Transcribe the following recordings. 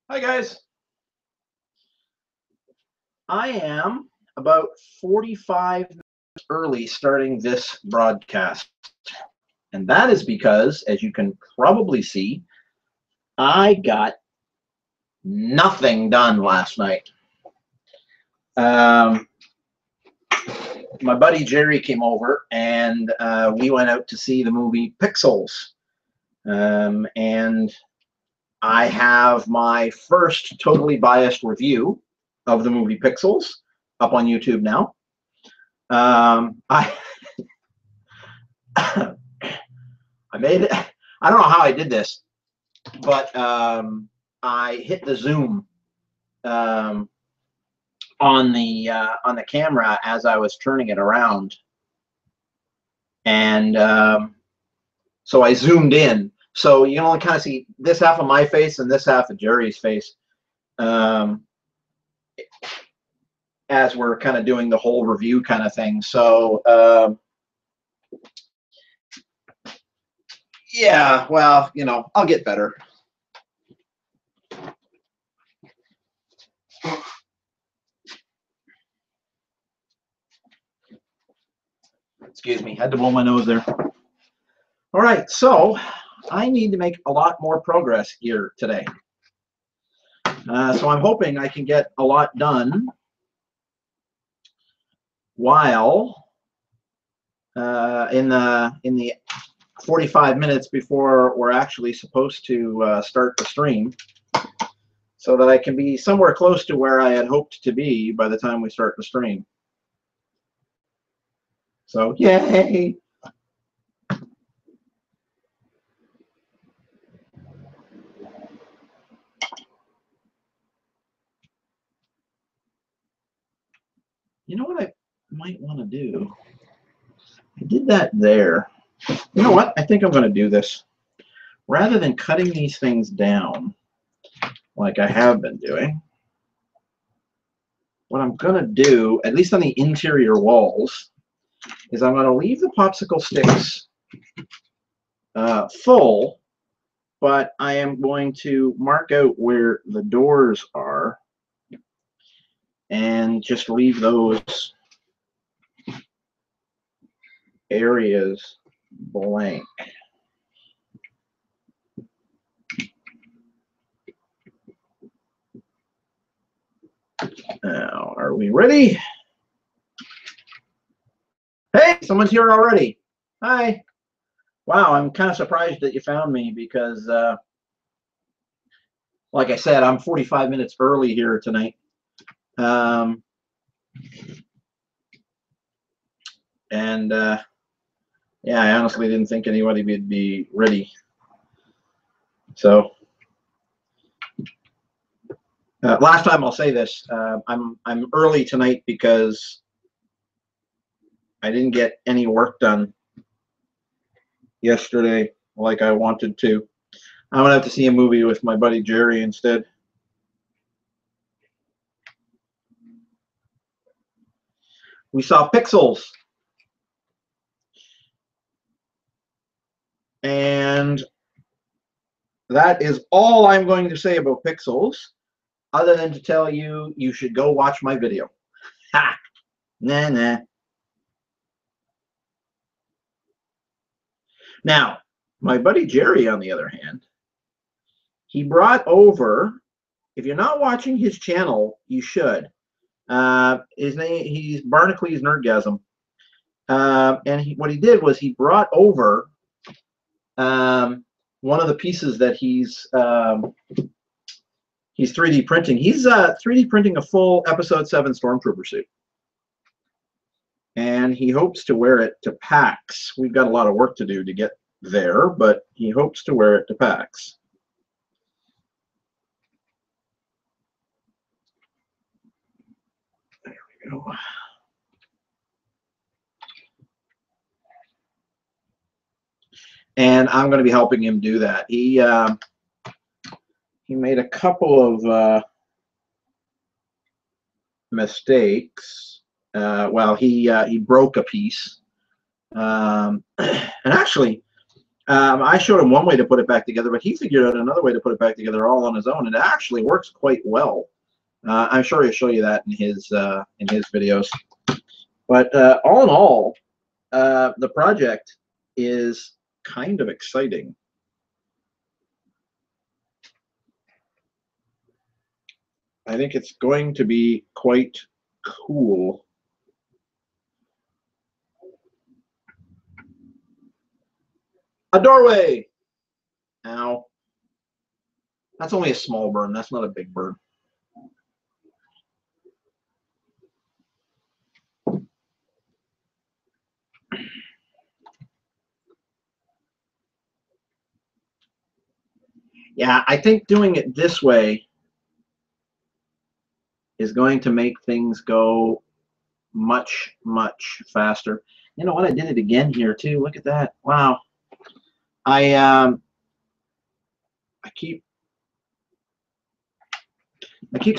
Hi guys. I am about 45 minutes early starting this broadcast. And that is because, as you can probably see, I got nothing done last night. My buddy Jerry came over and we went out to see the movie Pixels. And I have my first totally biased review of the movie Pixels up on YouTube now. I made it. I don't know how I did this, but I hit the zoom on the camera as I was turning it around, and so I zoomed in. So you can only kind of see this half of my face and this half of Jerry's face as we're kind of doing the whole review kind of thing. So yeah, well, I'll get better. Excuse me, had to blow my nose there. All right, so I need to make a lot more progress here today. So I'm hoping I can get a lot done while in the 45 minutes before we're actually supposed to start the stream, so that I can be somewhere close to where I had hoped to be by the time we start the stream. So yay! You know what I might want to do? I did that there. You know what? I think I'm going to do this. Rather than cutting these things down like I have been doing, what I'm going to do, at least on the interior walls, is I'm going to leave the popsicle sticks full, but I am going to mark out where the doors are and just leave those areas blank. Now, are we ready? Hey, someone's here already. Hi. Wow, I'm kind of surprised that you found me because, like I said, I'm 45 minutes early here tonight. Yeah, I honestly didn't think anybody would be ready. So last time I'll say this, I'm early tonight because I didn't get any work done yesterday like I wanted to. I'm gonna have to see a movie with my buddy Jerry instead. We saw Pixels. And that is all I'm going to say about Pixels, other than to tell you you should go watch my video. Ha! Nah, nah. Now, my buddy Jerry, on the other hand, he brought over, if you're not watching his channel, you should. His name, he's Barnacules Nerdgasm. And what he did was he brought over one of the pieces that he's 3D printing. He's 3D printing a full Episode 7 Stormtrooper suit. And he hopes to wear it to PAX. We've got a lot of work to do to get there, but he hopes to wear it to PAX. There we go. And I'm going to be helping him do that. He made a couple of mistakes. Well, he broke a piece, and actually, I showed him one way to put it back together, but he figured out another way to put it back together all on his own, and it actually works quite well. I'm sure he'll show you that in his videos. But all in all, the project is kind of exciting. I think it's going to be quite cool. A doorway! Ow. That's only a small burn. That's not a big burn. Yeah, I think doing it this way is going to make things go much, much faster. You know what? I did it again here too. Look at that. Wow. I keep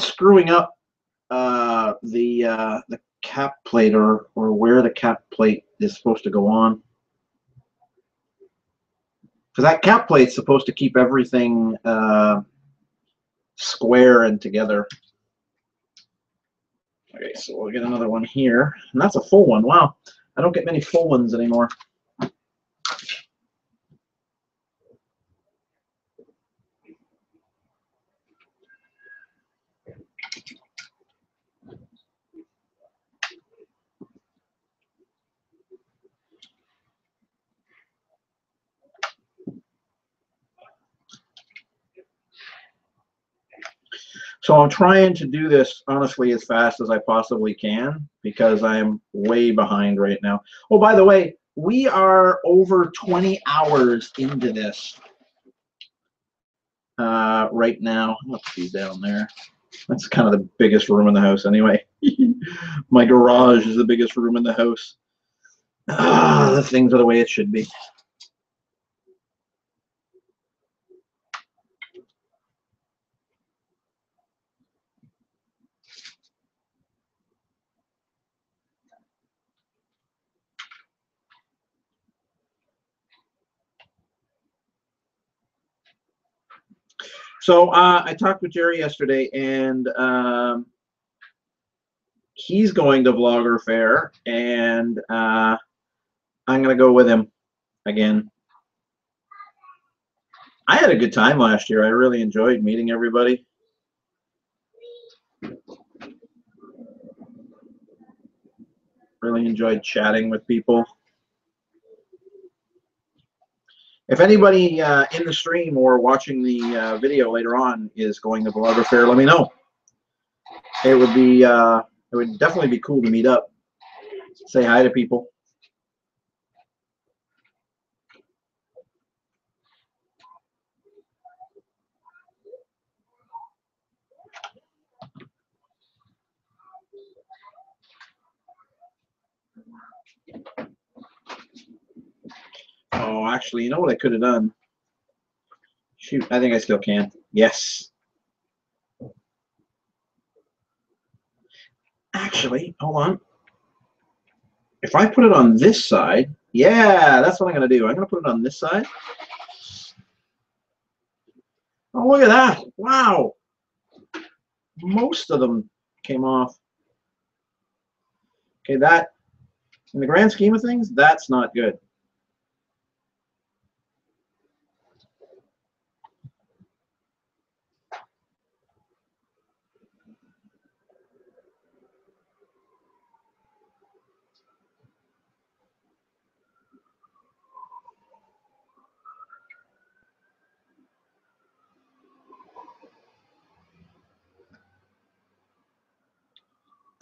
screwing up the cap plate or where the cap plate is supposed to go on. Because that cap plate's supposed to keep everything square and together. Okay, so we'll get another one here. And that's a full one. Wow. I don't get many full ones anymore. So I'm trying to do this, honestly, as fast as I possibly can because I'm way behind right now. Oh, by the way, we are over 20 hours into this right now. Let's see down there. That's kind of the biggest room in the house anyway. My garage is the biggest room in the house. The things are the way it should be. So I talked with Jerry yesterday, and he's going to Vlogger Fair, and I'm going to go with him again. I had a good time last year. I really enjoyed meeting everybody. Really enjoyed chatting with people. If anybody in the stream or watching the video later on is going to Vlogger Fair, let me know. It would be it would definitely be cool to meet up, say hi to people. Oh, actually, you know what I could have done? Shoot, I think I still can. Yes. Actually, hold on. If I put it on this side, yeah, that's what I'm going to do. I'm going to put it on this side. Oh, look at that. Wow. Most of them came off. Okay, that, in the grand scheme of things, that's not good.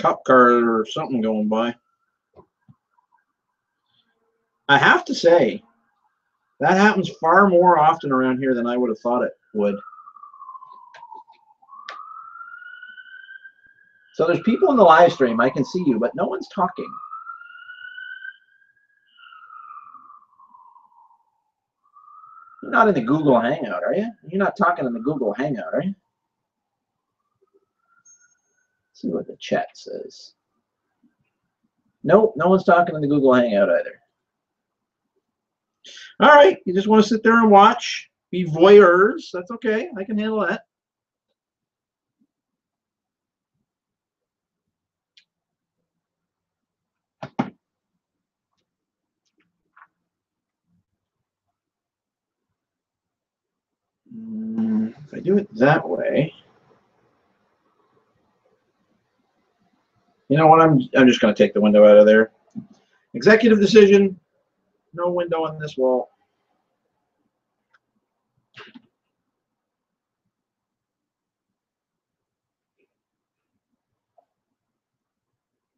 Cop car or something going by. I have to say, that happens far more often around here than I would have thought it would. So there's people in the live stream. I can see you, but no one's talking. You're not in the Google Hangout, are you? You're not talking in the Google Hangout, are you? Let's see what the chat says. Nope, no one's talking in the Google Hangout either. All right, you just want to sit there and watch, be voyeurs. That's okay. I can handle that. If I do it that way, you know what? I'm just going to take the window out of there. Executive decision. No window on this wall.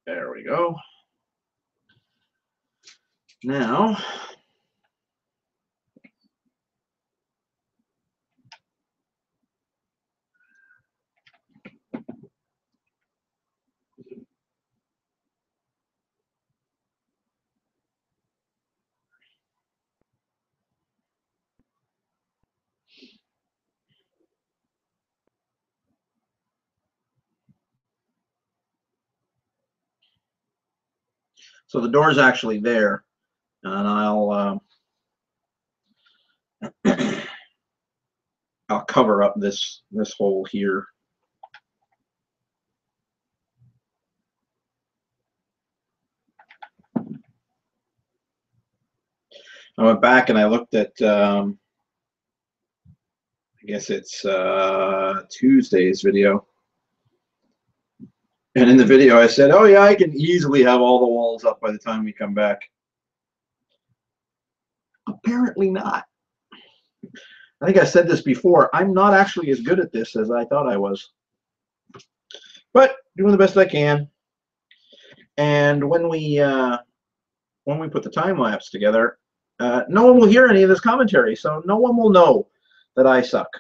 There we go. Now, so the door's actually there, and I'll cover up this hole here. I went back and I looked at, I guess it's Tuesday's video. And in the video I said, oh yeah, I can easily have all the walls up by the time we come back. Apparently not. I think I said this before. I'm not actually as good at this as I thought I was. But doing the best I can. And when we put the time lapse together, no one will hear any of this commentary, so no one will know that I suck.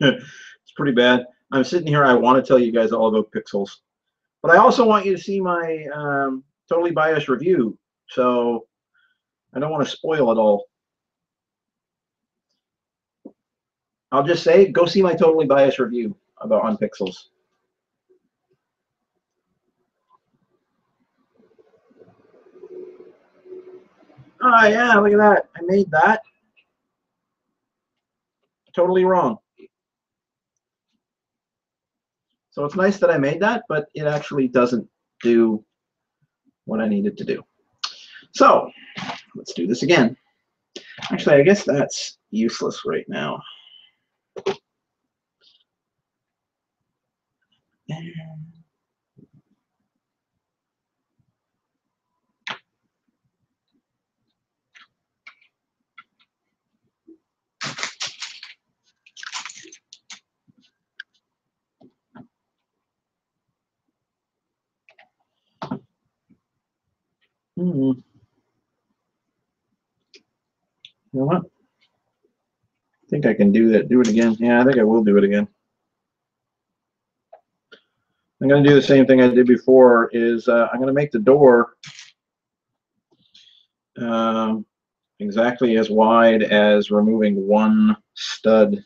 It's pretty bad. I'm sitting here. I want to tell you guys all about pixels, but I also want you to see my totally biased review. So I don't want to spoil it all. I'll just say, go see my totally biased review on pixels. Oh yeah, look at that. I made that. Totally wrong. So it's nice that I made that, but it actually doesn't do what I needed to do. So let's do this again. Actually, I guess that's useless right now. You know what? I think I can do that. Do it again. Yeah, I think I will do it again. I'm going to do the same thing I did before. Is I'm going to make the door exactly as wide as removing one stud.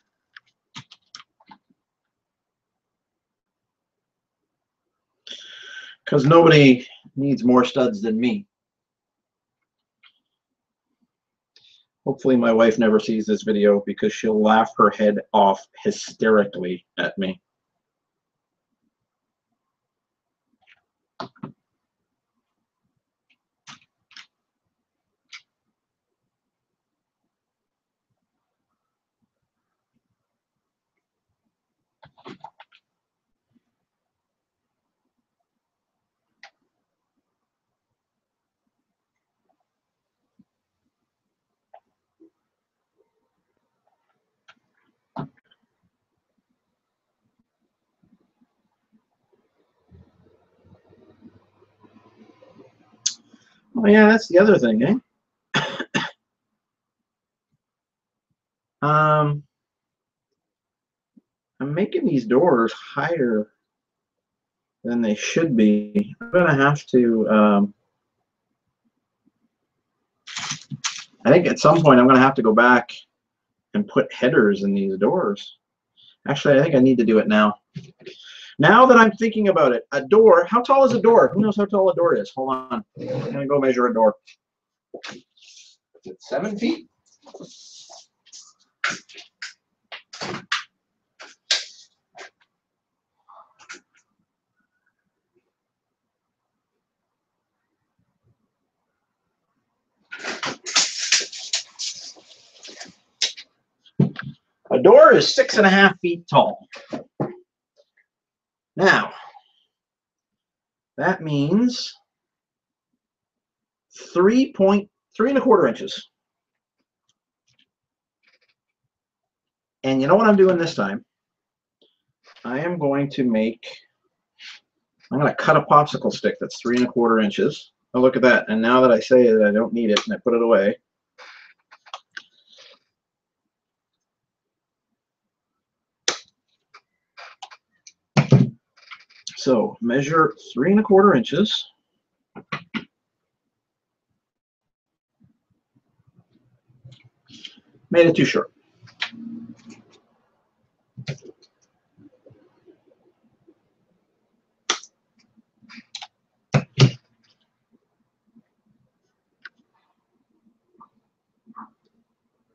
Because nobody needs more studs than me. Hopefully my wife never sees this video because she'll laugh her head off hysterically at me. Oh yeah, that's the other thing, eh? I'm making these doors higher than they should be. I'm gonna have to. I think at some point I'm gonna have to go back and put headers in these doors. Actually, I think I need to do it now. Now that I'm thinking about it, a door. How tall is a door? Who knows how tall a door is? Hold on. I'm gonna go measure a door. Is it 7 feet? A door is 6.5 feet tall. Now, that means 3.3¼ inches. And you know what I'm doing this time? I am going to I'm going to cut a popsicle stick that's 3¼ inches. Oh, look at that. And now that I say that I don't need it and I put it away, so measure 3¼ inches. Made it too short.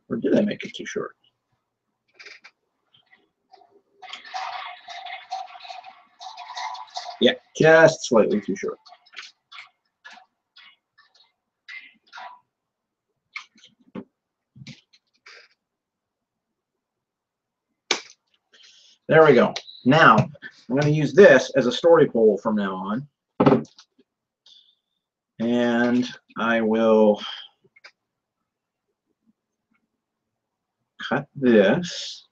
Or did I make it too short? Yeah, just slightly too short. There we go. Now, I'm going to use this as a story pole from now on. And I will cut this.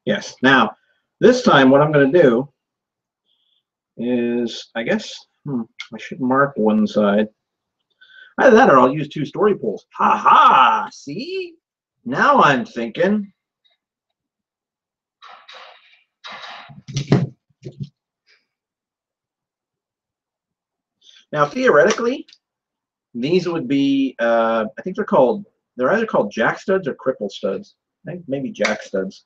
Yes. Now, this time what I'm going to do is, I guess, I should mark one side. Either that or I'll use 2 story poles. Ha ha! See? Now I'm thinking. Now, theoretically, these would be, I think they're either called jack studs or cripple studs. I think maybe jack studs.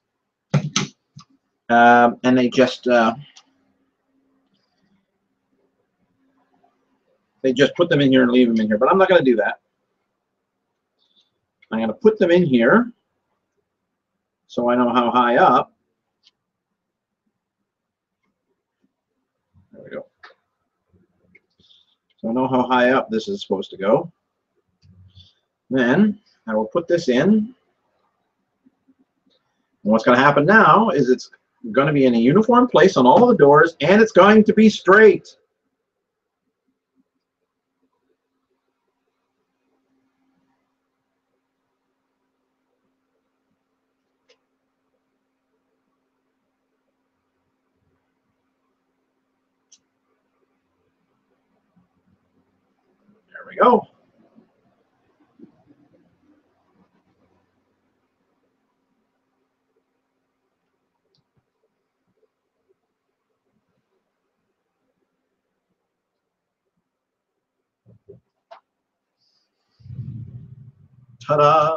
And they just put them in here and leave them in here. But I'm not going to do that. I'm going to put them in here so I know how high up. There we go. So I know how high up this is supposed to go. Then I will put this in. And what's going to happen now is it's going to be in a uniform place on all of the doors, and it's going to be straight. There we go. Ta-da!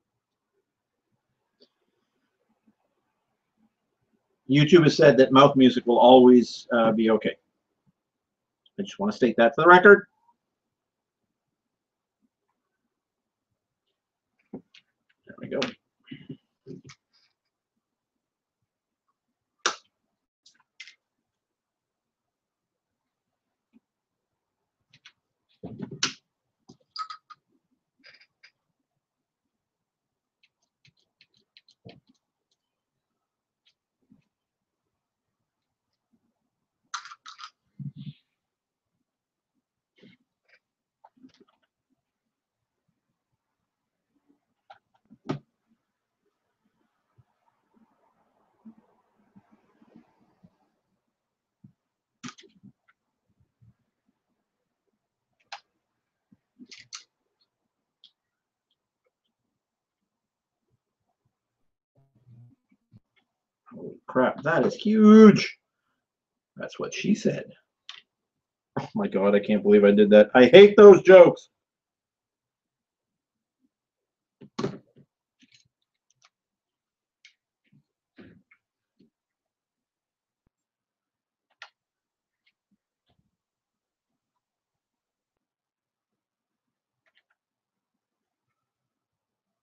YouTube has said that mouth music will always be okay. I just want to state that for the record. There we go. Holy crap, that is huge. That's what she said. Oh my God, I can't believe I did that. I hate those jokes.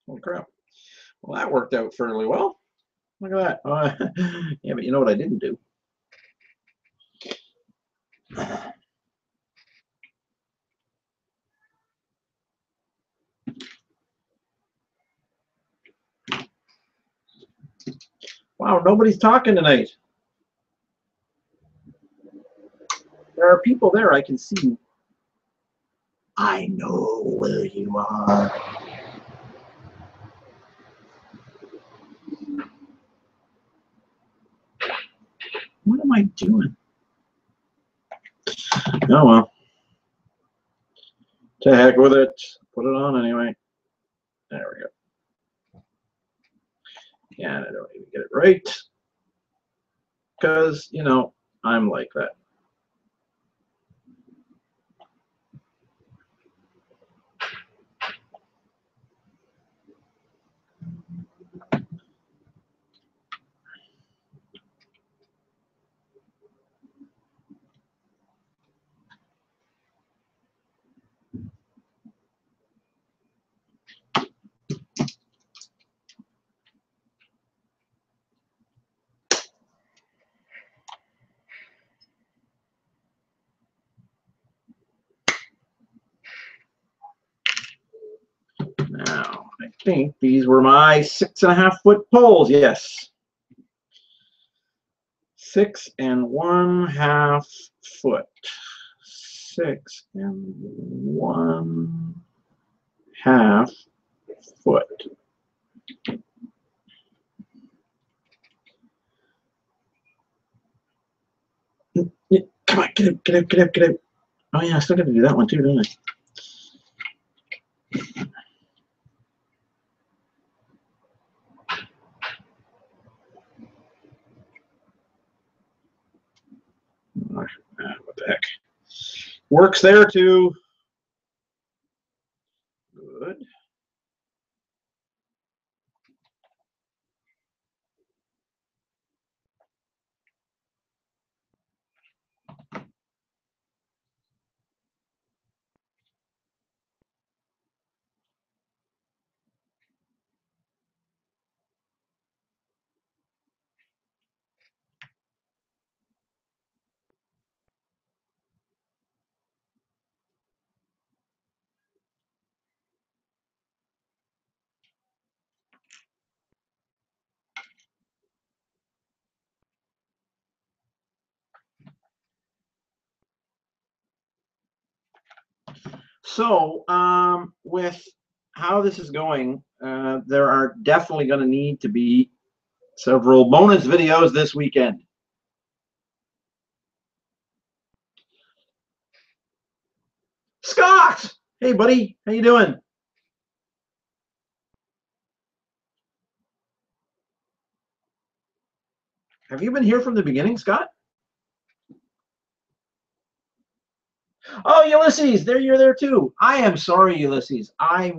Holy crap. Well, that worked out fairly well. Look at that. Yeah, but you know what I didn't do? Wow, nobody's talking tonight. There are people there I can see. I know where you are. What am I doing? Oh well. To heck with it. Put it on anyway. There we go. Yeah, I don't even get it right. Because, you know, I'm like that. Now, I think these were my 6.5-foot poles. Yes. 6 1/2 foot. 6 1/2 foot. Come on, get up, get up, get up, get up. Oh yeah, I still got to do that one too, don't I? What the heck? Works there too. Good. So, with how this is going, there are definitely going to need to be several bonus videos this weekend. Scott! Hey, buddy. How you doing? Have you been here from the beginning, Scott? Oh, Ulysses, you're there too. I am sorry, Ulysses. I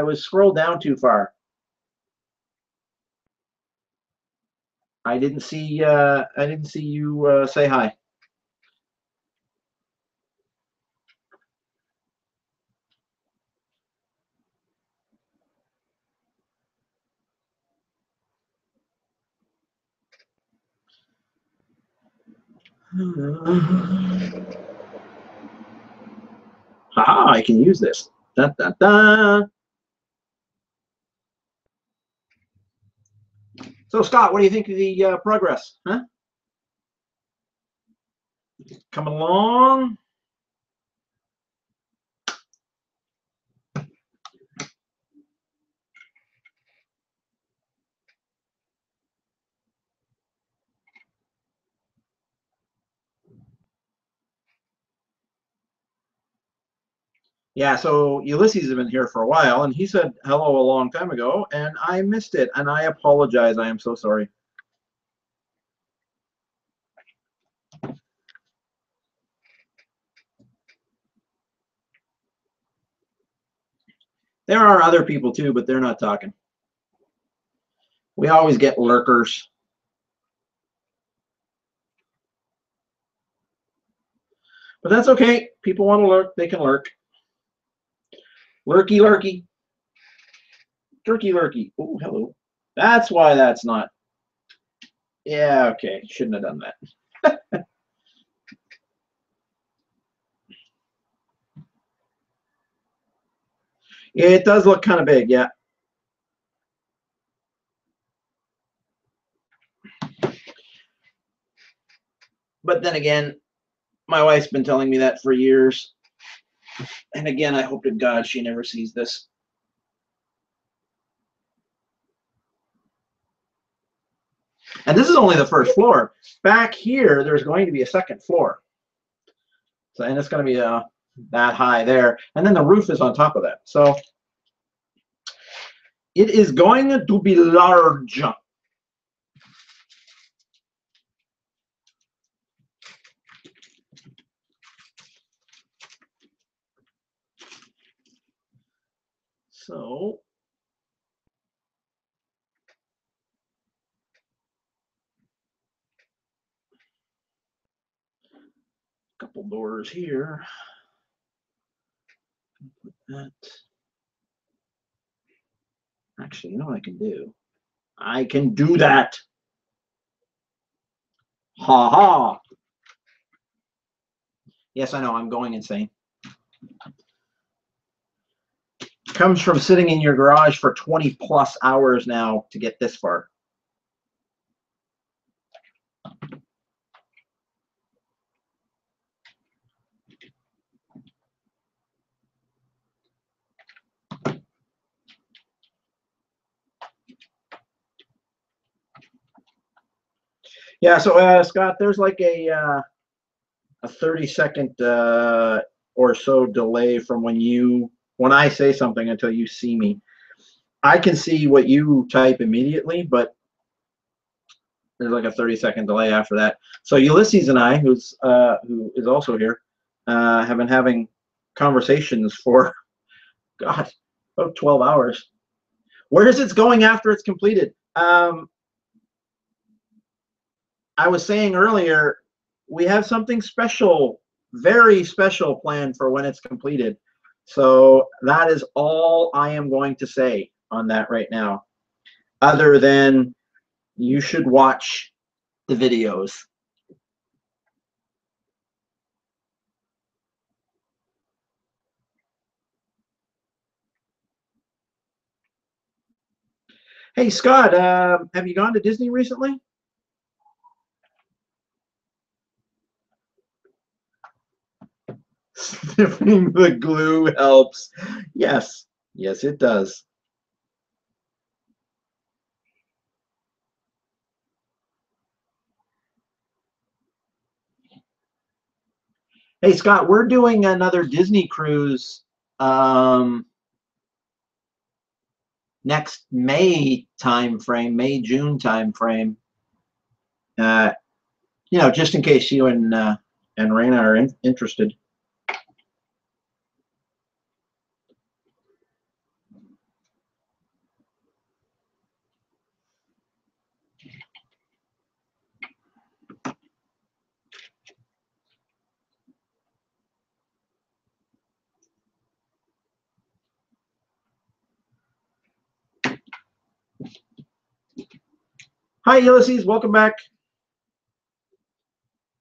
was scrolled down too far. I didn't see you say hi. Haha, I can use this. Da, da, da. So, Scott, what do you think of the progress? Huh? Coming along? Yeah, so Ulysses has been here for a while, and he said hello a long time ago, and I missed it, and I apologize. I am so sorry. There are other people too, but they're not talking. We always get lurkers. But that's okay. People want to lurk, they can lurk. Lurky, lurky. Turkey, lurky. Oh, hello. That's why that's not. Yeah, okay. Shouldn't have done that. It does look kind of big, yeah. But then again, my wife's been telling me that for years. And again, I hope to God she never sees this. And this is only the first floor. Back here, there's going to be a second floor. So, and it's going to be that high there. And then the roof is on top of that. So it is going to be large. So a couple doors here. Put that. Actually, you know what I can do? I can do that. Ha ha. Yes, I know, I'm going insane. Comes from sitting in your garage for 20 plus hours now to get this far. Yeah, so Scott, there's like a 30-second or so delay from when I say something until you see me. I can see what you type immediately, but there's like a 30-second delay after that. So Ulysses and I, who is also here, have been having conversations for God, about 12 hours. Where is it going after it's completed? I was saying earlier, we have something special, very special planned for when it's completed. So that is all I am going to say on that right now, other than you should watch the videos. Hey, Scott, have you gone to Disney recently? Sniffing the glue helps. Yes, yes, it does. Hey, Scott, we're doing another Disney cruise next May timeframe, May June timeframe. Uh, just in case you and Raina are interested. Hi, Ulysses. Welcome back.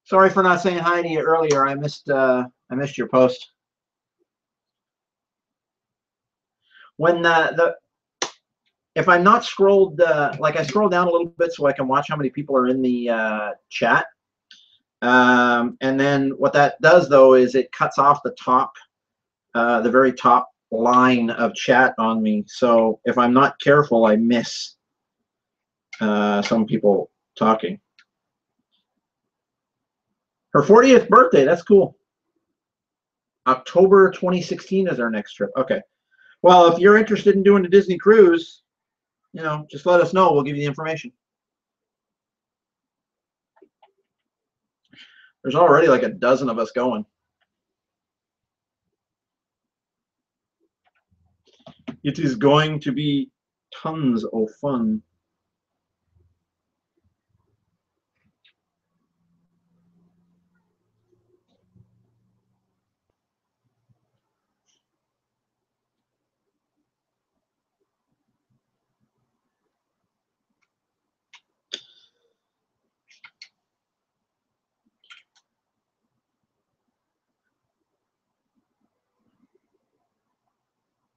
Sorry for not saying hi to you earlier. I missed your post. When if I'm not scrolled, like I scroll down a little bit so I can watch how many people are in the chat. And then what that does though is it cuts off the top, the very top line of chat on me. So if I'm not careful, I miss some people talking. Her 40th birthday, that's cool. October 2016 is our next trip. Okay. Well, if you're interested in doing the Disney cruise, you know, just let us know. We'll give you the information. There's already like a dozen of us going. It is going to be tons of fun.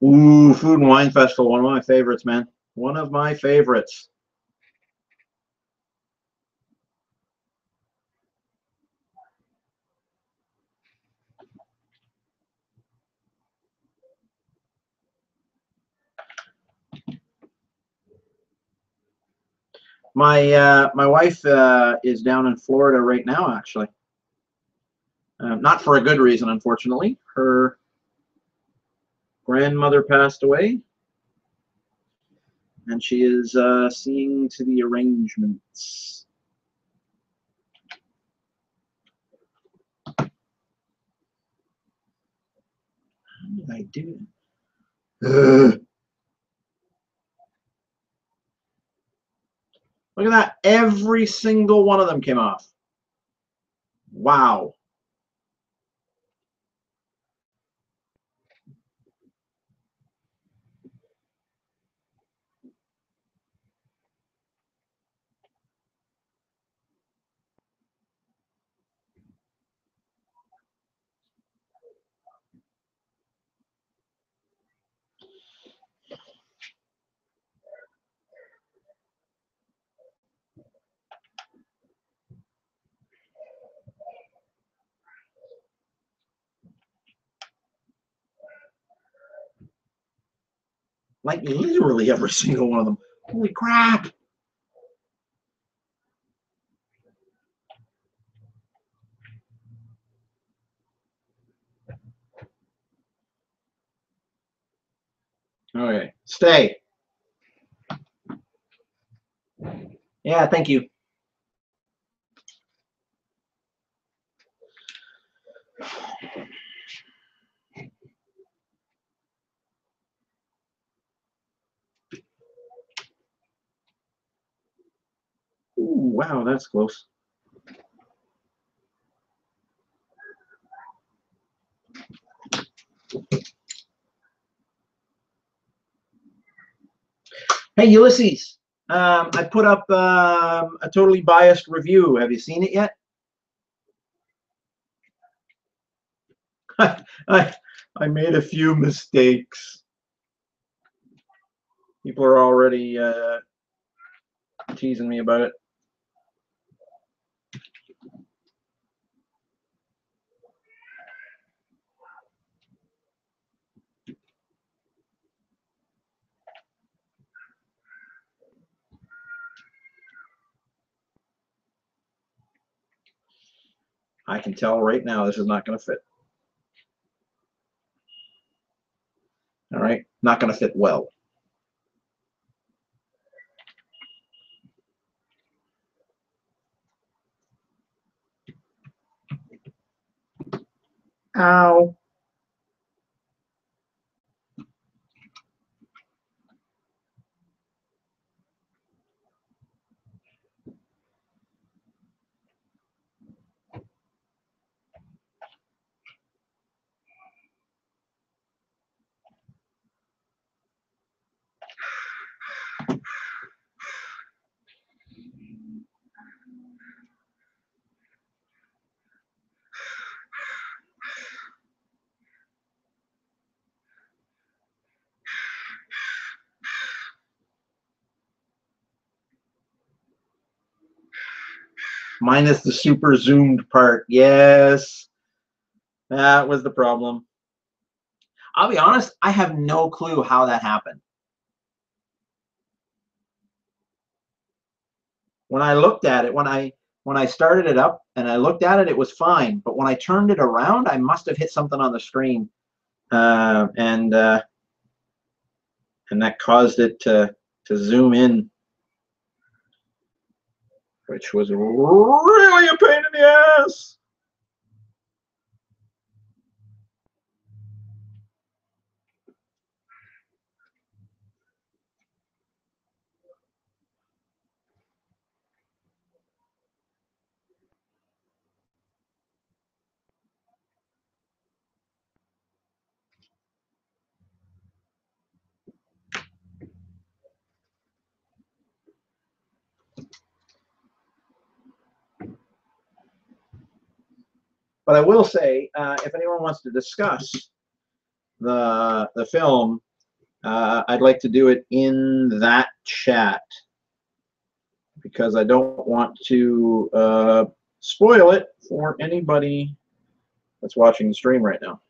Ooh, Food and Wine Festival, one of my favorites, man. One of my favorites. My wife is down in Florida right now, actually. Not for a good reason, unfortunately. Her grandmother passed away, and she is seeing to the arrangements. How did I do it? Look at that. Every single one of them came off. Wow. Like literally every single one of them. Holy crap. Okay, stay. Yeah, thank you. Ooh, wow, that's close. Hey, Ulysses. I put up a totally biased review. Have you seen it yet? I made a few mistakes. People are already teasing me about it. I can tell right now this is not going to fit. All right, not going to fit well. Ow. Minus the super zoomed part. Yes, that was the problem. I'll be honest, I have no clue how that happened. When I looked at it, when I started it up and I looked at it, it was fine. But when I turned it around, I must have hit something on the screen, and that caused it to zoom in, which was really a pain in the ass. But I will say, if anyone wants to discuss the film, I'd like to do it in that chat, because I don't want to spoil it for anybody that's watching the stream right now.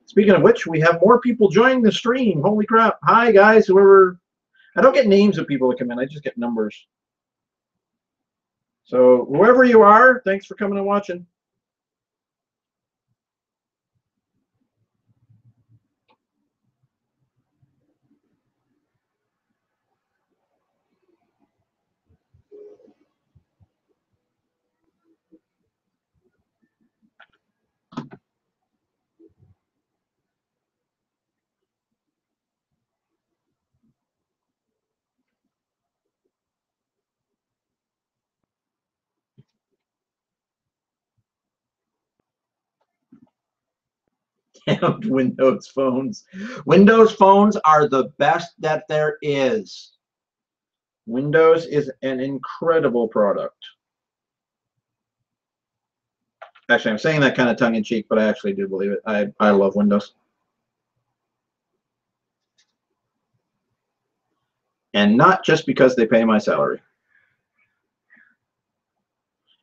Speaking of which, we have more people joining the stream. Holy crap. Hi, guys. Whoever. I don't get names of people that come in. I just get numbers. So whoever you are, thanks for coming and watching. Windows phones. Windows phones are the best that there is. Windows is an incredible product. Actually, I'm saying that kind of tongue-in-cheek, but I actually do believe it. I love Windows. And not just because they pay my salary.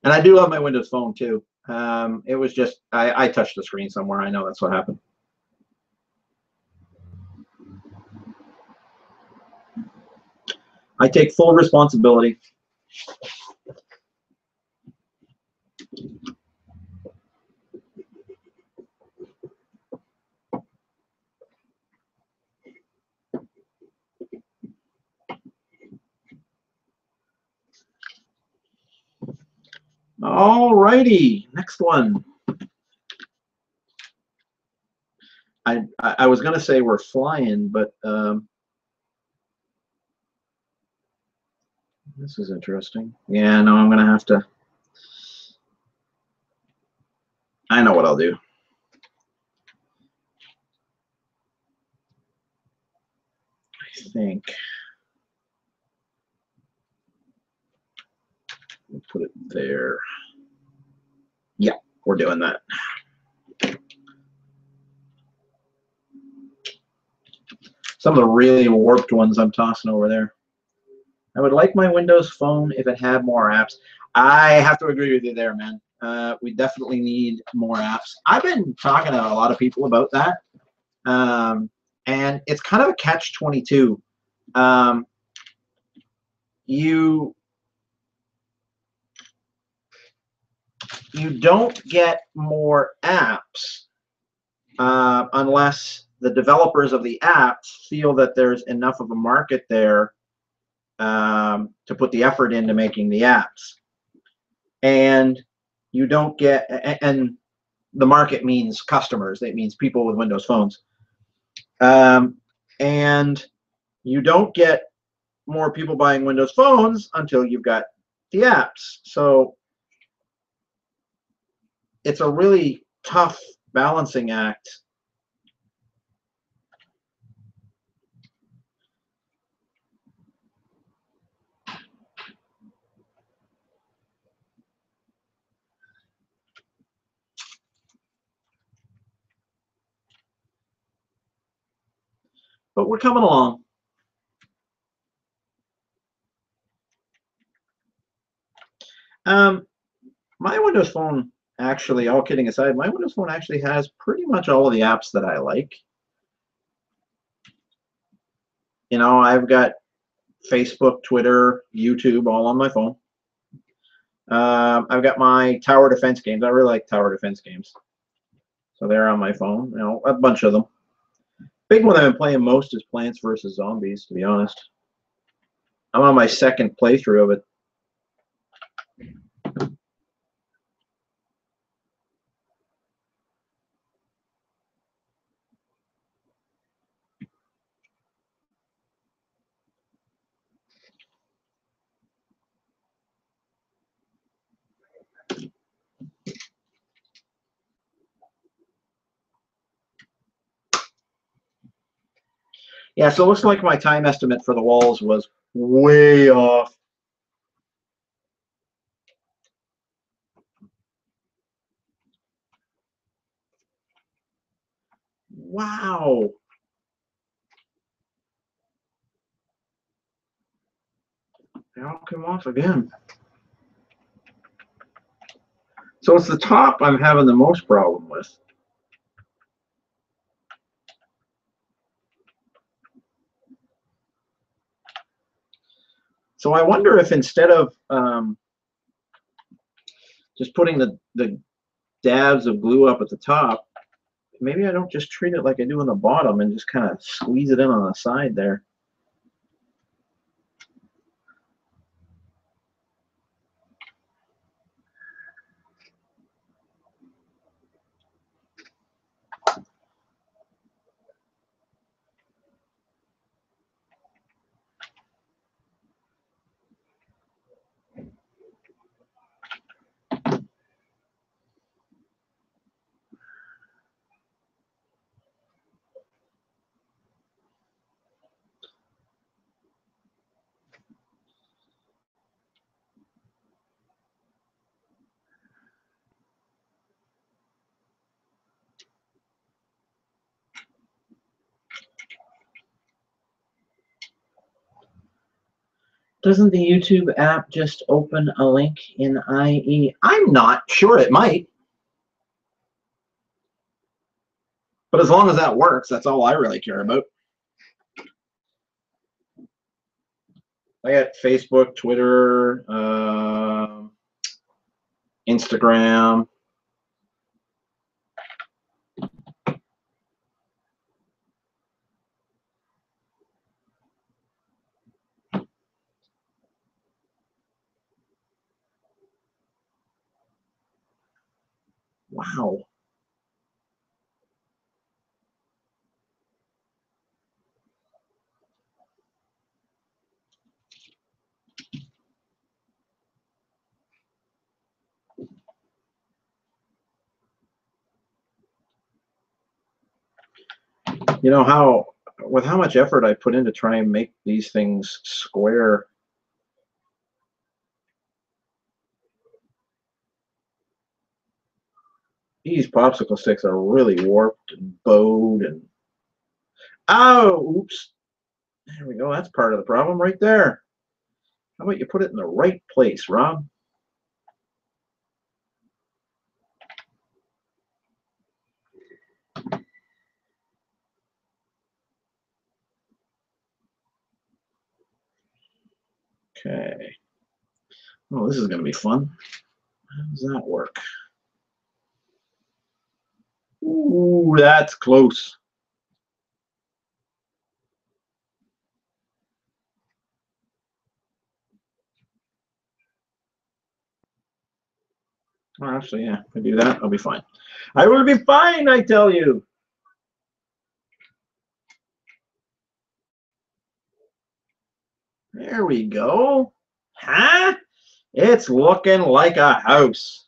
And I do love my Windows phone, too. It was just, I touched the screen somewhere. I know that's what happened. I take full responsibility. All righty, next one. I was going to say we're flying, but this is interesting. Yeah, no, I'm going to have to. I know what I'll do. I think we'll put it there. Yeah, we're doing that. Some of the really warped ones I'm tossing over there. I would like my Windows phone if it had more apps. I have to agree with you there, man. We definitely need more apps. I've been talking to a lot of people about that, and it's kind of a catch-22. You don't get more apps unless the developers of the apps feel that there's enough of a market there to put the effort into making the apps. And you don't get, and the market means customers. It means people with Windows phones. And you don't get more people buying Windows phones until you've got the apps. So it's a really tough balancing act. But we're coming along. Windows Phone, actually, all kidding aside, my Windows Phone actually has pretty much all of the apps that I like. You know, I've got Facebook, Twitter, YouTube, all on my phone. I've got my tower defense games. I really like tower defense games. So they're on my phone, you know, a bunch of them. Big one I've been playing most is Plants vs. Zombies, to be honest. I'm on my second playthrough of it. Yeah, so it looks like my time estimate for the walls was way off. Wow. They all come off again. So it's the top I'm having the most problem with. So I wonder if instead of just putting the dabs of glue up at the top, maybe I don't just treat it like I do on the bottom and just kind of squeeze it in on the side there. Doesn't the YouTube app just open a link in IE? I'm not sure, it might. But as long as that works, that's all I really care about. I got Facebook, Twitter, Instagram. Wow. You know how, with how much effort I put in to try and make these things square. These popsicle sticks are really warped and bowed and, oh, oops. There we go. That's part of the problem right there. How about you put it in the right place, Rob? Okay. Oh, this is going to be fun. How does that work? Ooh, that's close. Oh, actually, yeah, if I do that, I'll be fine. I will be fine, I tell you. There we go. Huh? It's looking like a house.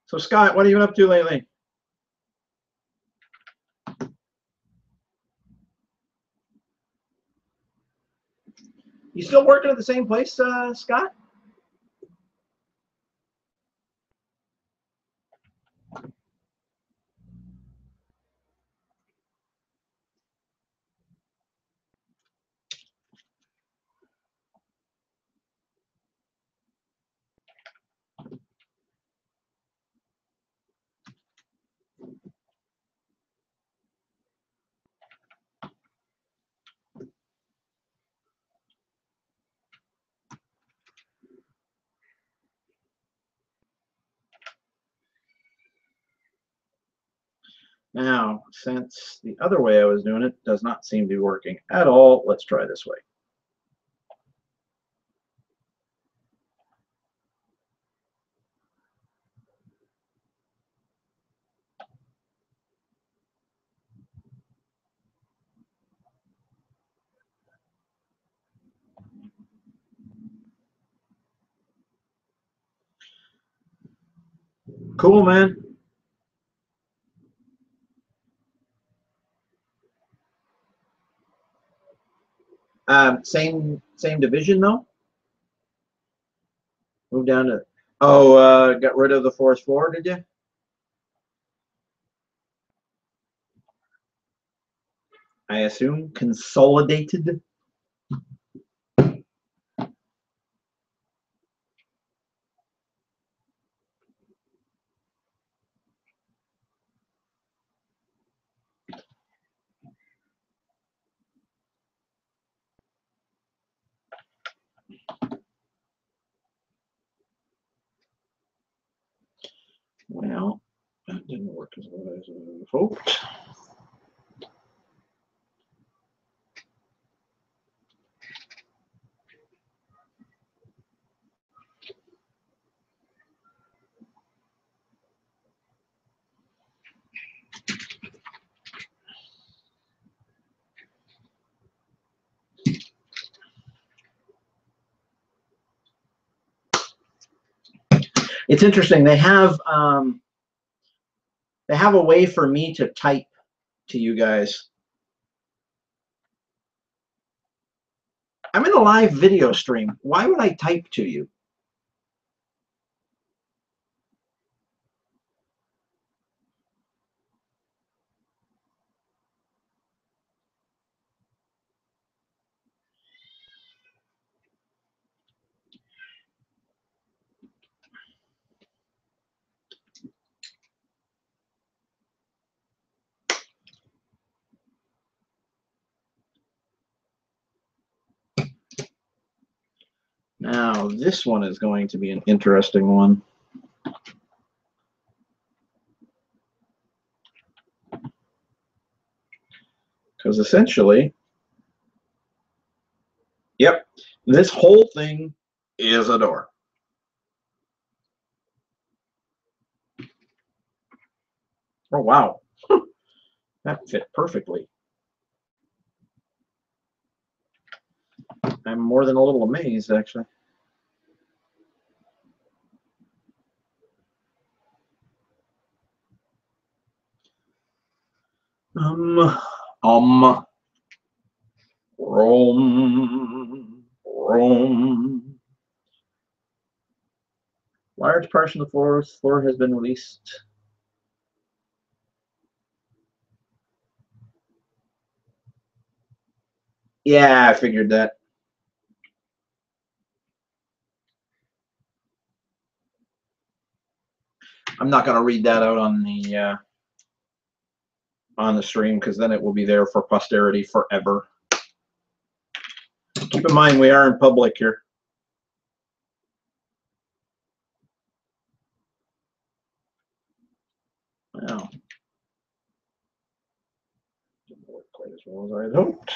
So, Scott, what have you been up to lately? You still working at the same place, Scott? Now, since the other way I was doing it does not seem to be working at all, let's try this way. Cool, man. Same division though. Move down to. Oh, got rid of the fourth floor, did you? I assume consolidated. Well, that didn't work as well as I hoped. It's interesting. They have a way for me to type to you guys. I'm in a live video stream. Why would I type to you? Now, this one is going to be an interesting one. Because essentially, yep, this whole thing is a door. Oh, wow. That fit perfectly. I'm more than a little amazed, actually. Rome. Large portion of the floor has been released. Yeah, I figured that. I'm not going to read that out on the stream because then it will be there for posterity forever. Keep in mind we are in public here. Wow. Didn't work quite as well as I had hoped.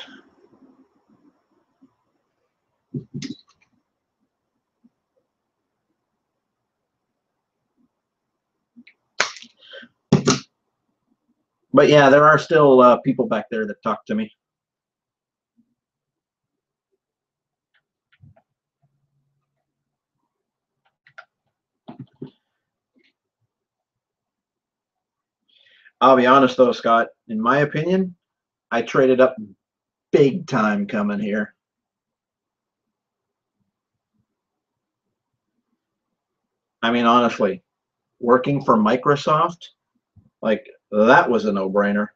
But yeah, there are still people back there that talk to me. I'll be honest though, Scott, in my opinion, I traded up big time coming here. I mean, honestly, working for Microsoft, like that was a no-brainer.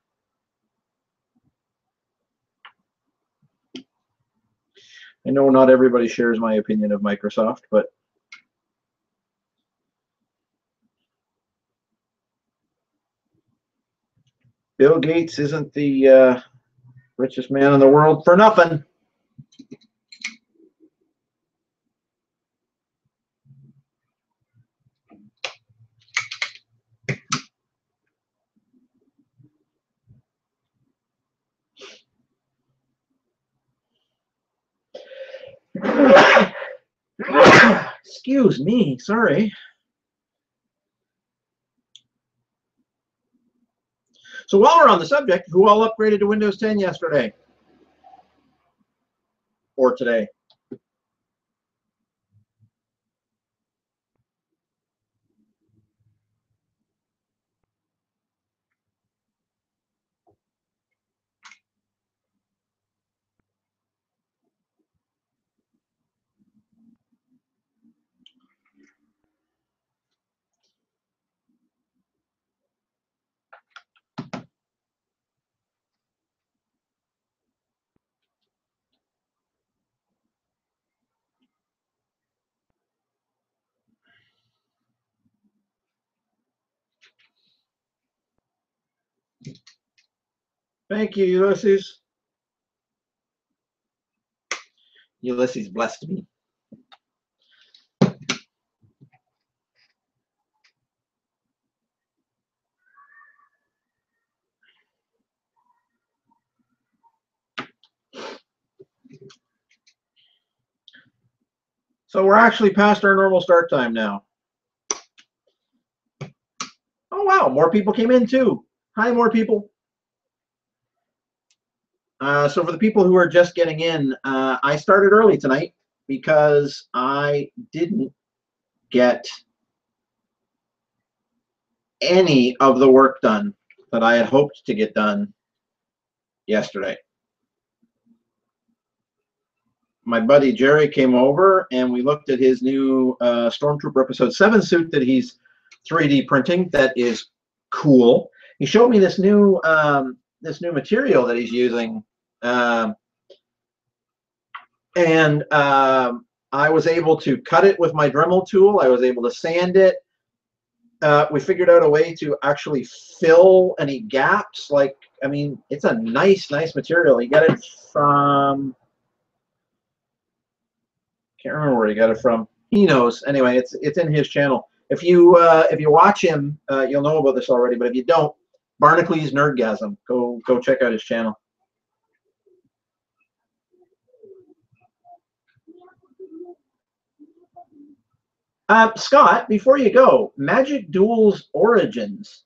I know not everybody shares my opinion of Microsoft, but Bill Gates isn't the richest man in the world for nothing. Excuse me, sorry. So while we're on the subject, who all upgraded to Windows 10 yesterday? Or today? Thank you, Ulysses. Ulysses blessed me. So we're actually past our normal start time now. Oh, wow. More people came in, too. Hi, more people. So for the people who are just getting in, I started early tonight because I didn't get any of the work done that I had hoped to get done yesterday. My buddy Jerry came over and we looked at his new Stormtrooper Episode 7 suit that he's 3D printing. That is cool. He showed me this new material that he's using, and I was able to cut it with my Dremel tool. I was able to sand it. We figured out a way to actually fill any gaps. Like, I mean, it's a nice material. He got it from, can't remember where he got it from. He knows. Anyway, it's in his channel. If you watch him, you'll know about this already. But if you don't, Barnacules Nerdgasm. Go check out his channel. Scott, before you go, Magic Duel's Origins.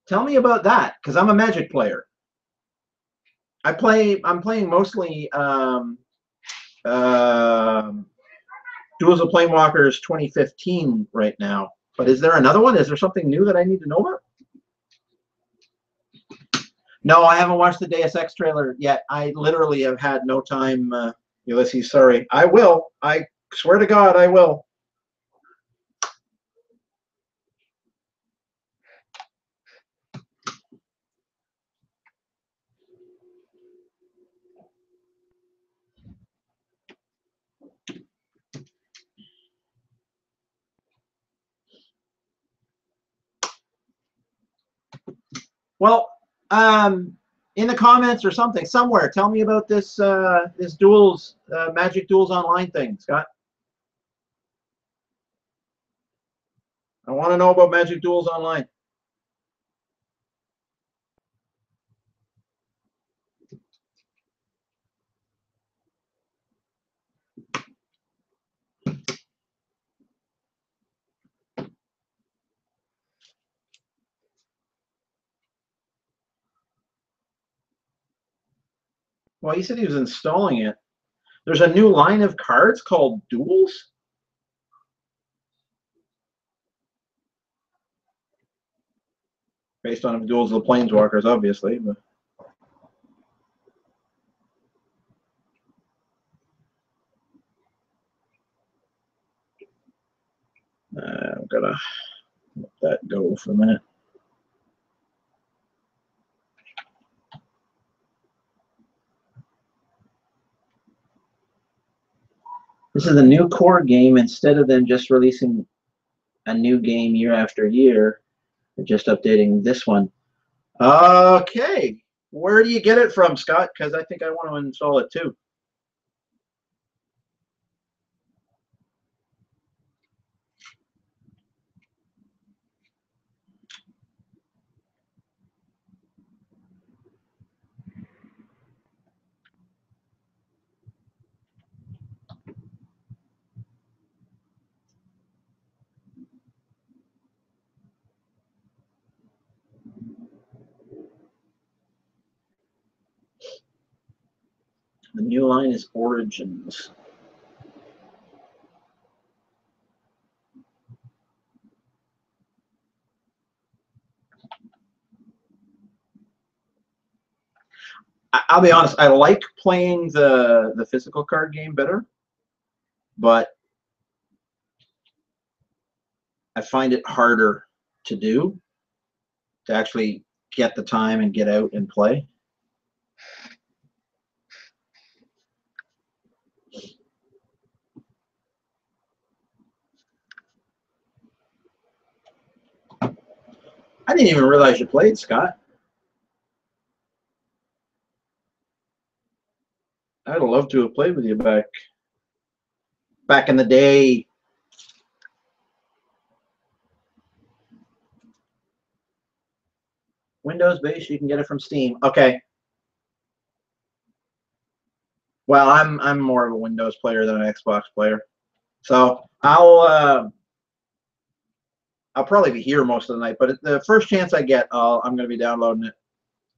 Tell me about that, because I'm a Magic player. I'm playing mostly Duels of Planewalkers 2015 right now. But is there another one? Is there something new that I need to know about? No, I haven't watched the Deus Ex trailer yet. I literally have had no time, Ulysses. Sorry. I will. I swear to God, I will. Well, in the comments or something, somewhere, tell me about this this Duels, Magic Duels Online thing, Scott. I want to know about Magic Duels Online. Well, he said he was installing it. There's a new line of cards called Duels. Based on Duels of the Planeswalkers, obviously. But I'm gonna let that go for a minute. This is a new core game. Instead of them just releasing a new game year after year, they're just updating this one. Okay. Where do you get it from, Scott? Because I think I want to install it too. The new line is Origins. I'll be honest, I like playing the physical card game better, but I find it harder to do, to actually get the time and get out and play. I didn't even realize you played, Scott. I'd have loved to have played with you back in the day. Windows based, you can get it from Steam. Okay. Well, I'm more of a Windows player than an Xbox player, so I'll probably be here most of the night. But the first chance I get, I'm going to be downloading it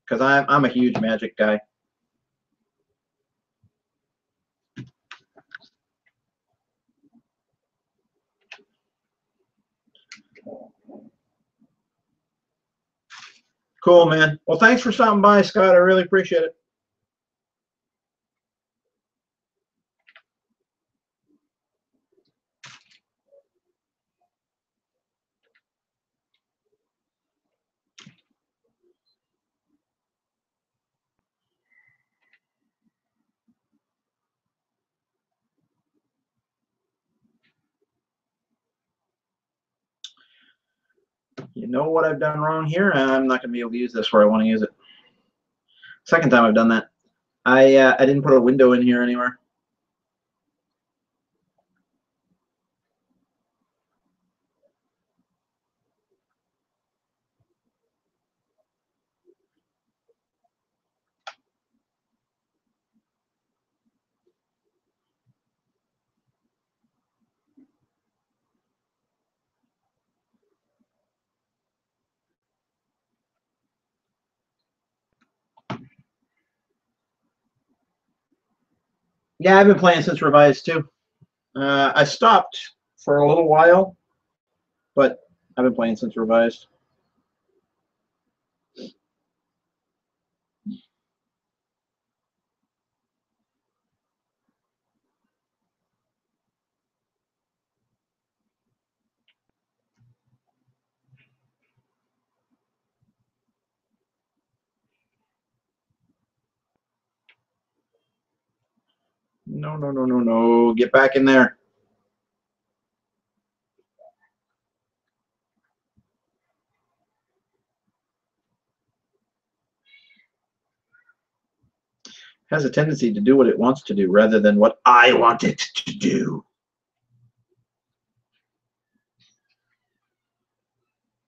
because I'm a huge Magic guy. Cool, man. Well, thanks for stopping by, Scott. I really appreciate it. You know what I've done wrong here? I'm not going to be able to use this where I want to use it. Second time I've done that. I didn't put a window in here anywhere. Yeah, I've been playing since Revised too. I stopped for a little while, but I've been playing since Revised. No, no, no, no, no. Get back in there. Has a tendency to do what it wants to do rather than what I want it to do.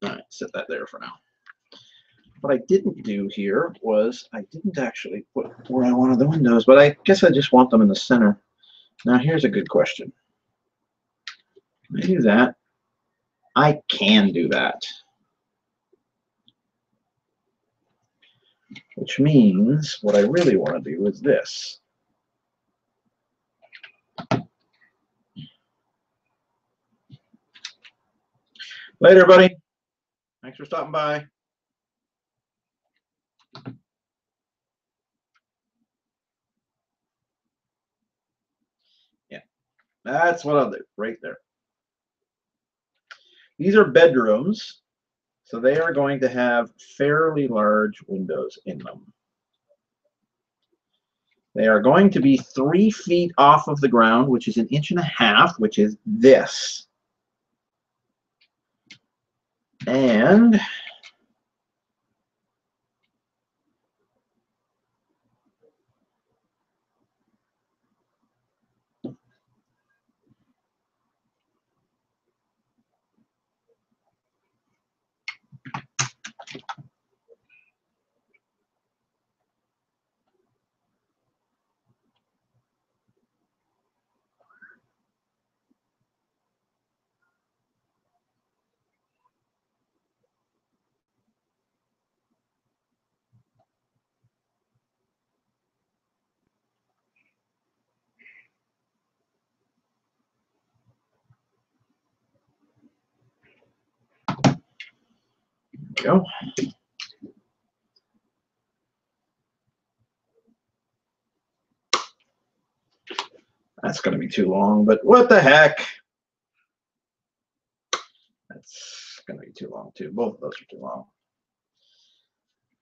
All right, set that there for now. What I didn't do here was I didn't actually put where I wanted the windows, but I guess I just want them in the center. Now here's a good question. Can I do that? I can do that. Which means what I really want to do is this. Later, buddy. Thanks for stopping by. Yeah, that's what I'll do right there. These are bedrooms, so they are going to have fairly large windows in them. They are going to be 3 feet off of the ground, which is 1.5 inches, which is this. And go. That's going to be too long, but what the heck? That's going to be too long, too. Both of those are too long.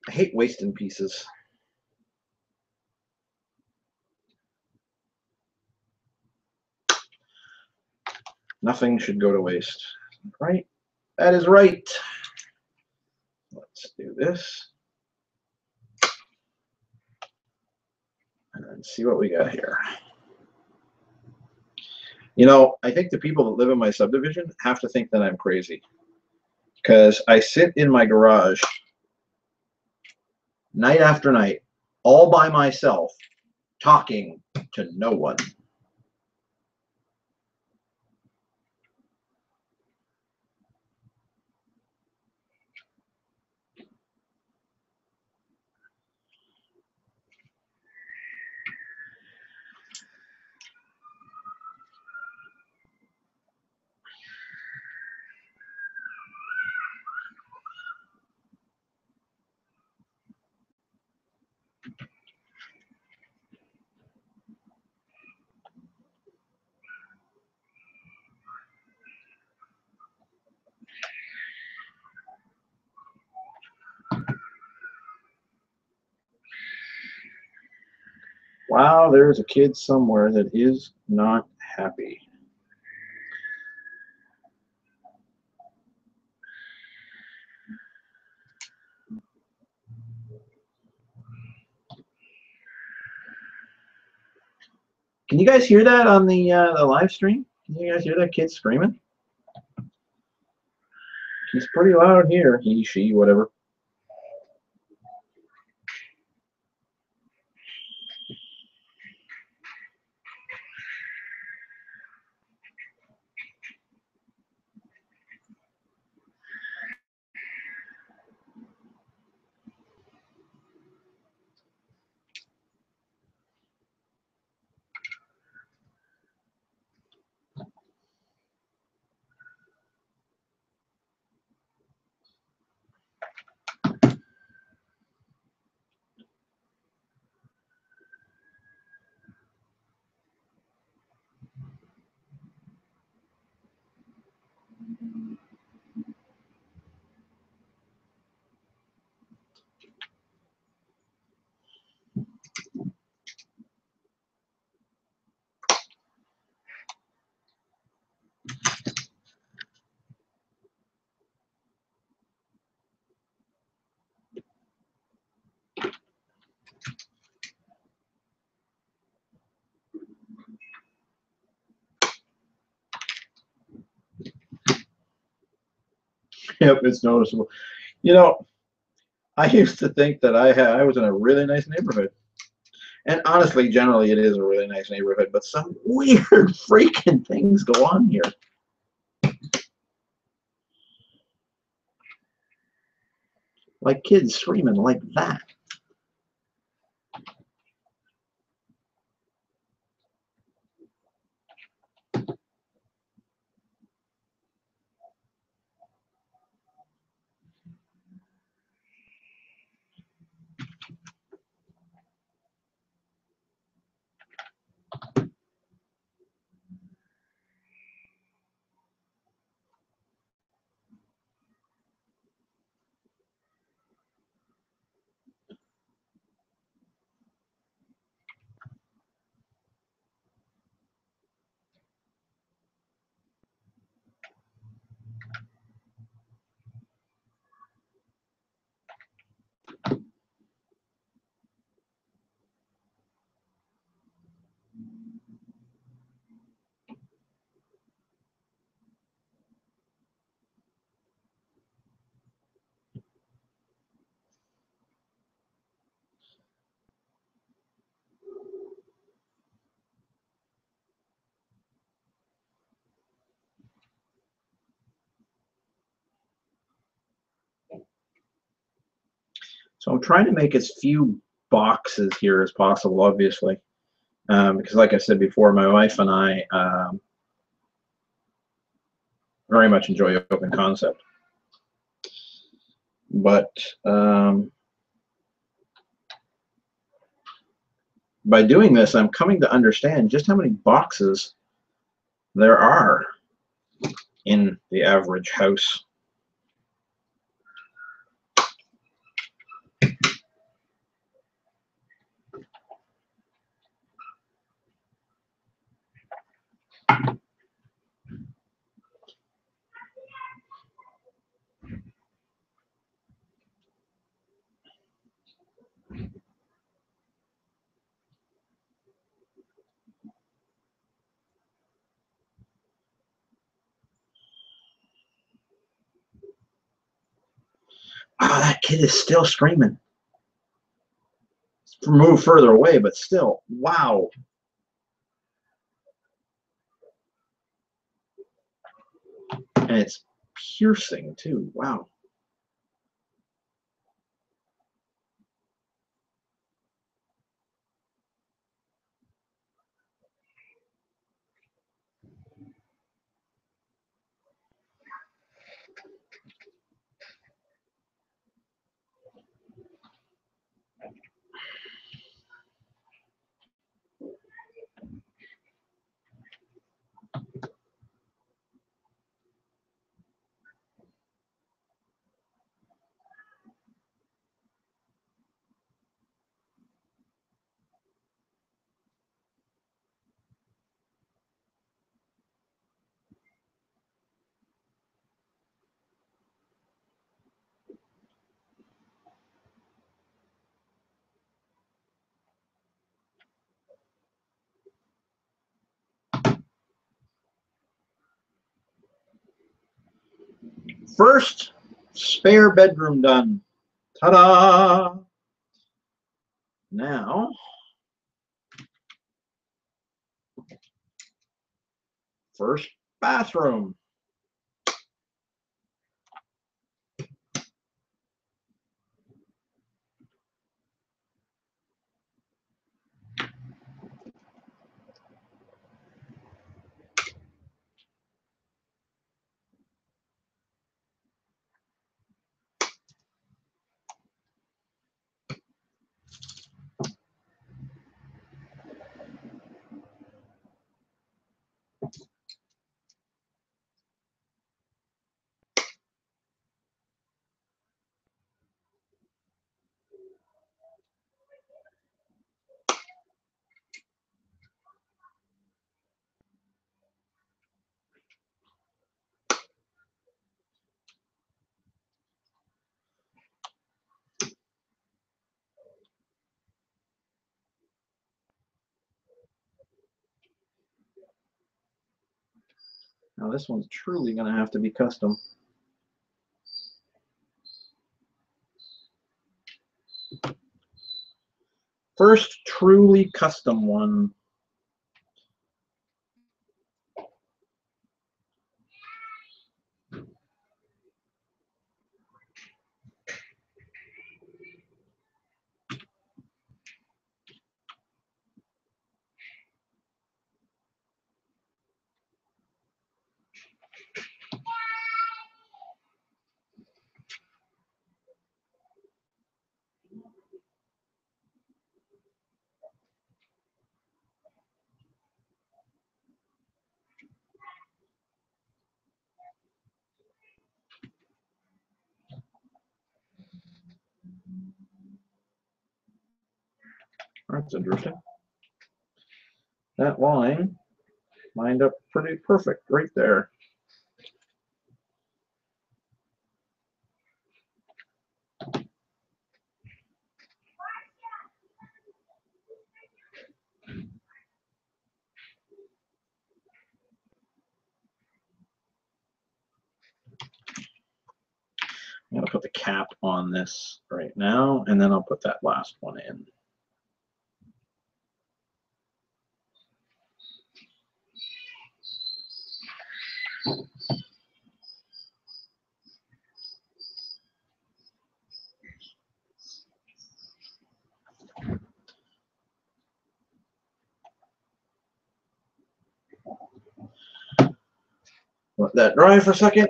I hate wasting pieces. Nothing should go to waste, right? That is right. Let's do this. And then see what we got here. You know, I think the people that live in my subdivision have to think that I'm crazy, because I sit in my garage night after night, all by myself, talking to no one. Wow, there's a kid somewhere that is not happy. Can you guys hear that on the live stream? Can you guys hear that kid screaming? He's pretty loud here. He, she, whatever. Yep, it's noticeable. You know, I used to think that I was in a really nice neighborhood. And honestly, generally, it is a really nice neighborhood, but some weird freaking things go on here. Like kids screaming like that. So I'm trying to make as few boxes here as possible, obviously, because like I said before, my wife and I very much enjoy open concept. but by doing this, I'm coming to understand just how many boxes there are in the average house. Ah, that kid is still screaming. Move further away, but still, wow. And it's piercing too, wow. First spare bedroom done. Ta-da! Now, first bathroom. Now this one's truly going to have to be custom. First truly custom one. That's interesting. That line lined up pretty perfect right there. I'm going to put the cap on this right now, and then I'll put that last one in. Let that dry for a second.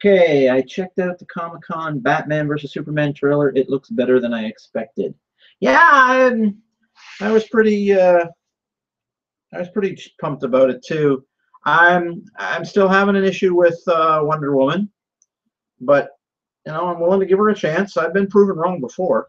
Okay, I checked out the Comic-Con Batman versus Superman trailer. It looks better than I expected. Yeah, I was pretty pumped about it too. I'm still having an issue with Wonder Woman, but you know, I'm willing to give her a chance. I've been proven wrong before.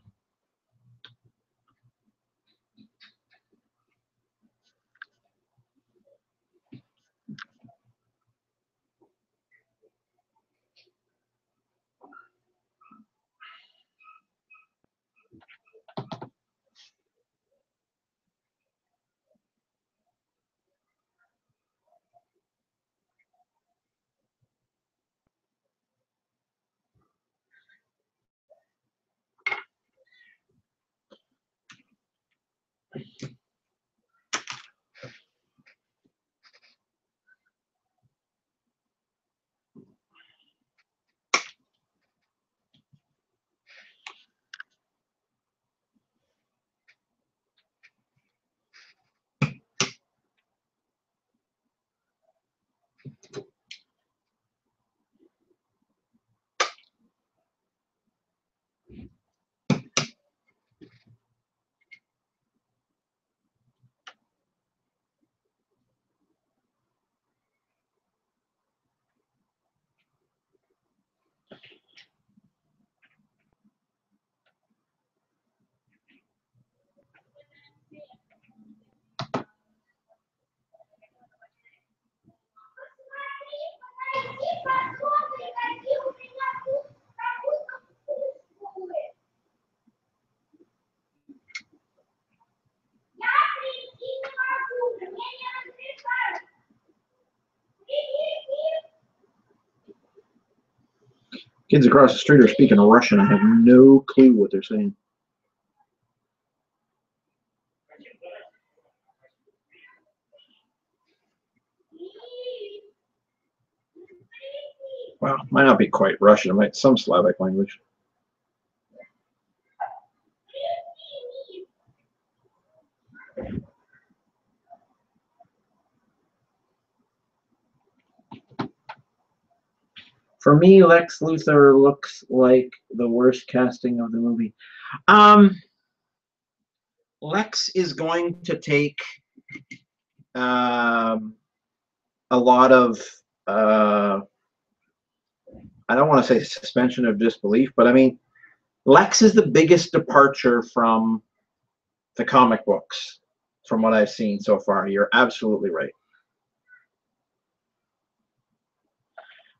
Kids across the street are speaking Russian. I have no clue what they're saying. Well, might not be quite Russian. It might some Slavic language. For me, Lex Luthor looks like the worst casting of the movie. Lex is going to take a lot of, I don't want to say suspension of disbelief, but I mean, Lex is the biggest departure from the comic books, from what I've seen so far. You're absolutely right.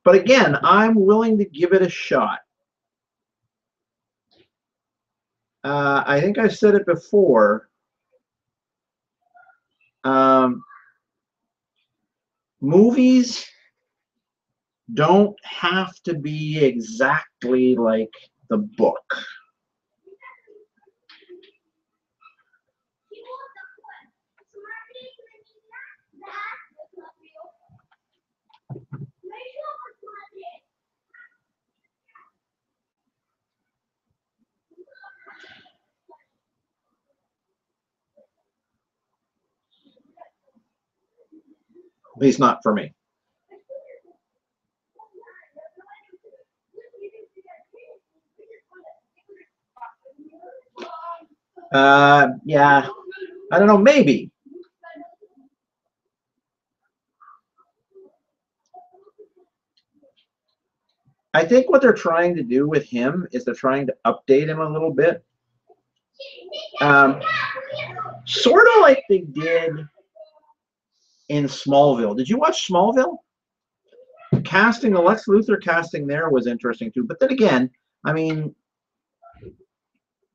But again, I'm willing to give it a shot. I think I've said it before. Movies don't have to be exactly like the book. At least not for me. Yeah, I don't know, maybe. I think what they're trying to do with him is they're trying to update him a little bit. Sort of like they did in Smallville. Did you watch Smallville? The Lex Luthor casting there was interesting too. But then again, I mean,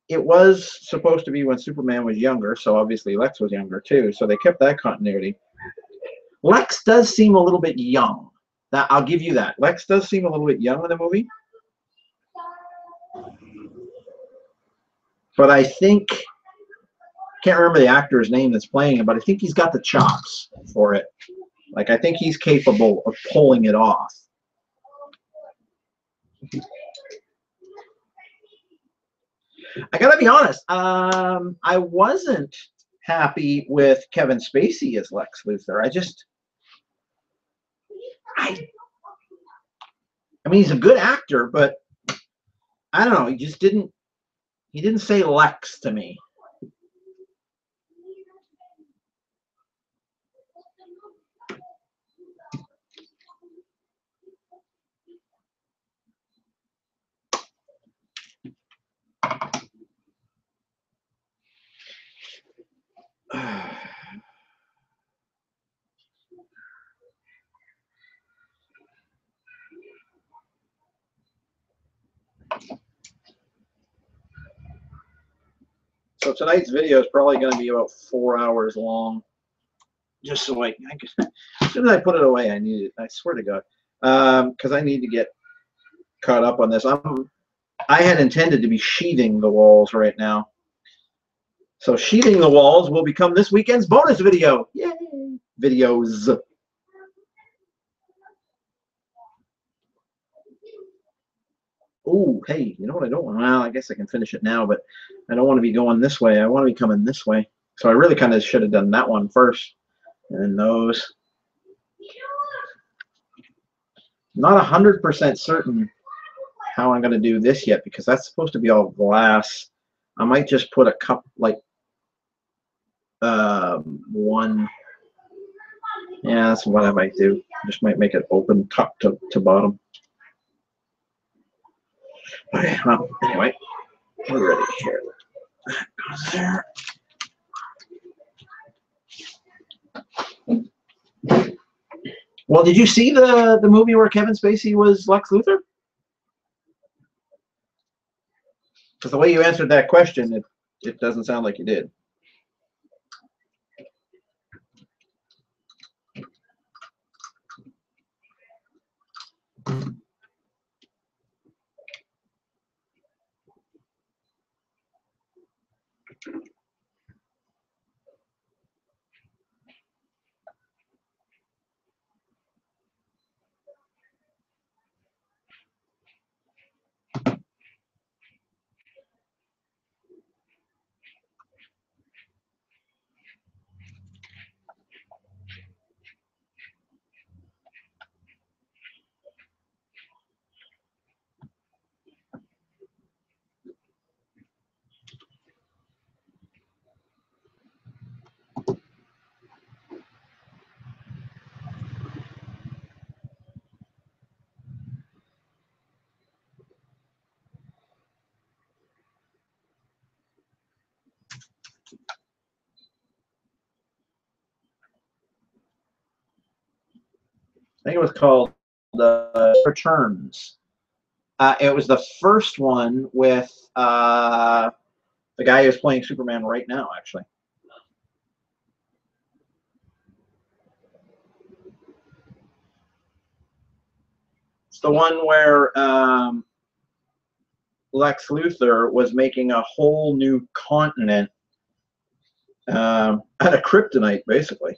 it was supposed to be when Superman was younger, so obviously Lex was younger too. So they kept that continuity. Lex does seem a little bit young. That I'll give you that. Lex does seem a little bit young in the movie. But I think, can't remember the actor's name that's playing him, but I think he's got the chops for it. Like, I think he's capable of pulling it off. I gotta be honest, I wasn't happy with Kevin Spacey as Lex Luthor. I mean, he's a good actor, but I don't know. He just didn't. He didn't say Lex to me. So tonight's video is probably going to be about 4 hours long. Just so as soon as I put it away, I need it. I swear to God, because I need to get caught up on this. I had intended to be sheathing the walls right now. So sheathing the walls will become this weekend's bonus video. Yay! Videos. Oh, hey, you know what I don't want? Well, I guess I can finish it now, but I don't want to be going this way. I want to be coming this way. So I really kind of should have done that one first. And then those. Not 100% certain how I'm going to do this yet because that's supposed to be all glass. I might just put a cup, like one. Yeah, that's what I might do. Just might make it open top to bottom. Okay, well, anyway, we're ready here. That goes there. Well, did you see the movie where Kevin Spacey was Lex Luthor? Because the way you answered that question, it doesn't sound like you did. I think it was called Returns. It was the first one with the guy who's playing Superman right now, actually. It's the one where Lex Luthor was making a whole new continent out of kryptonite, basically.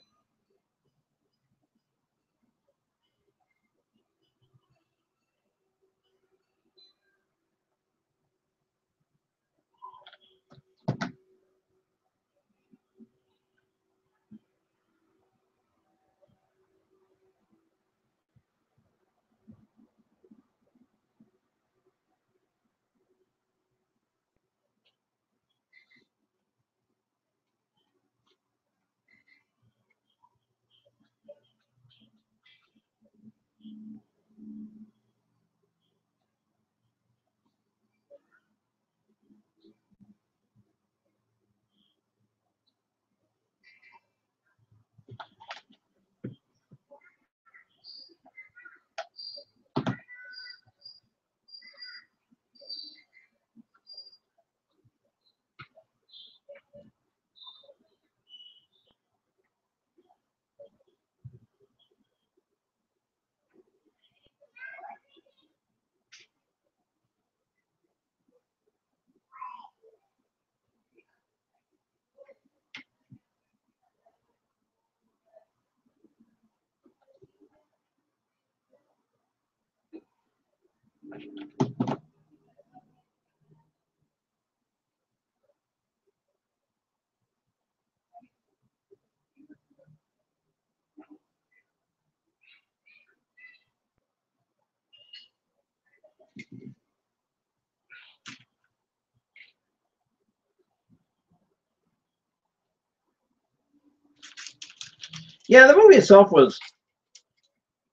Yeah, the movie itself was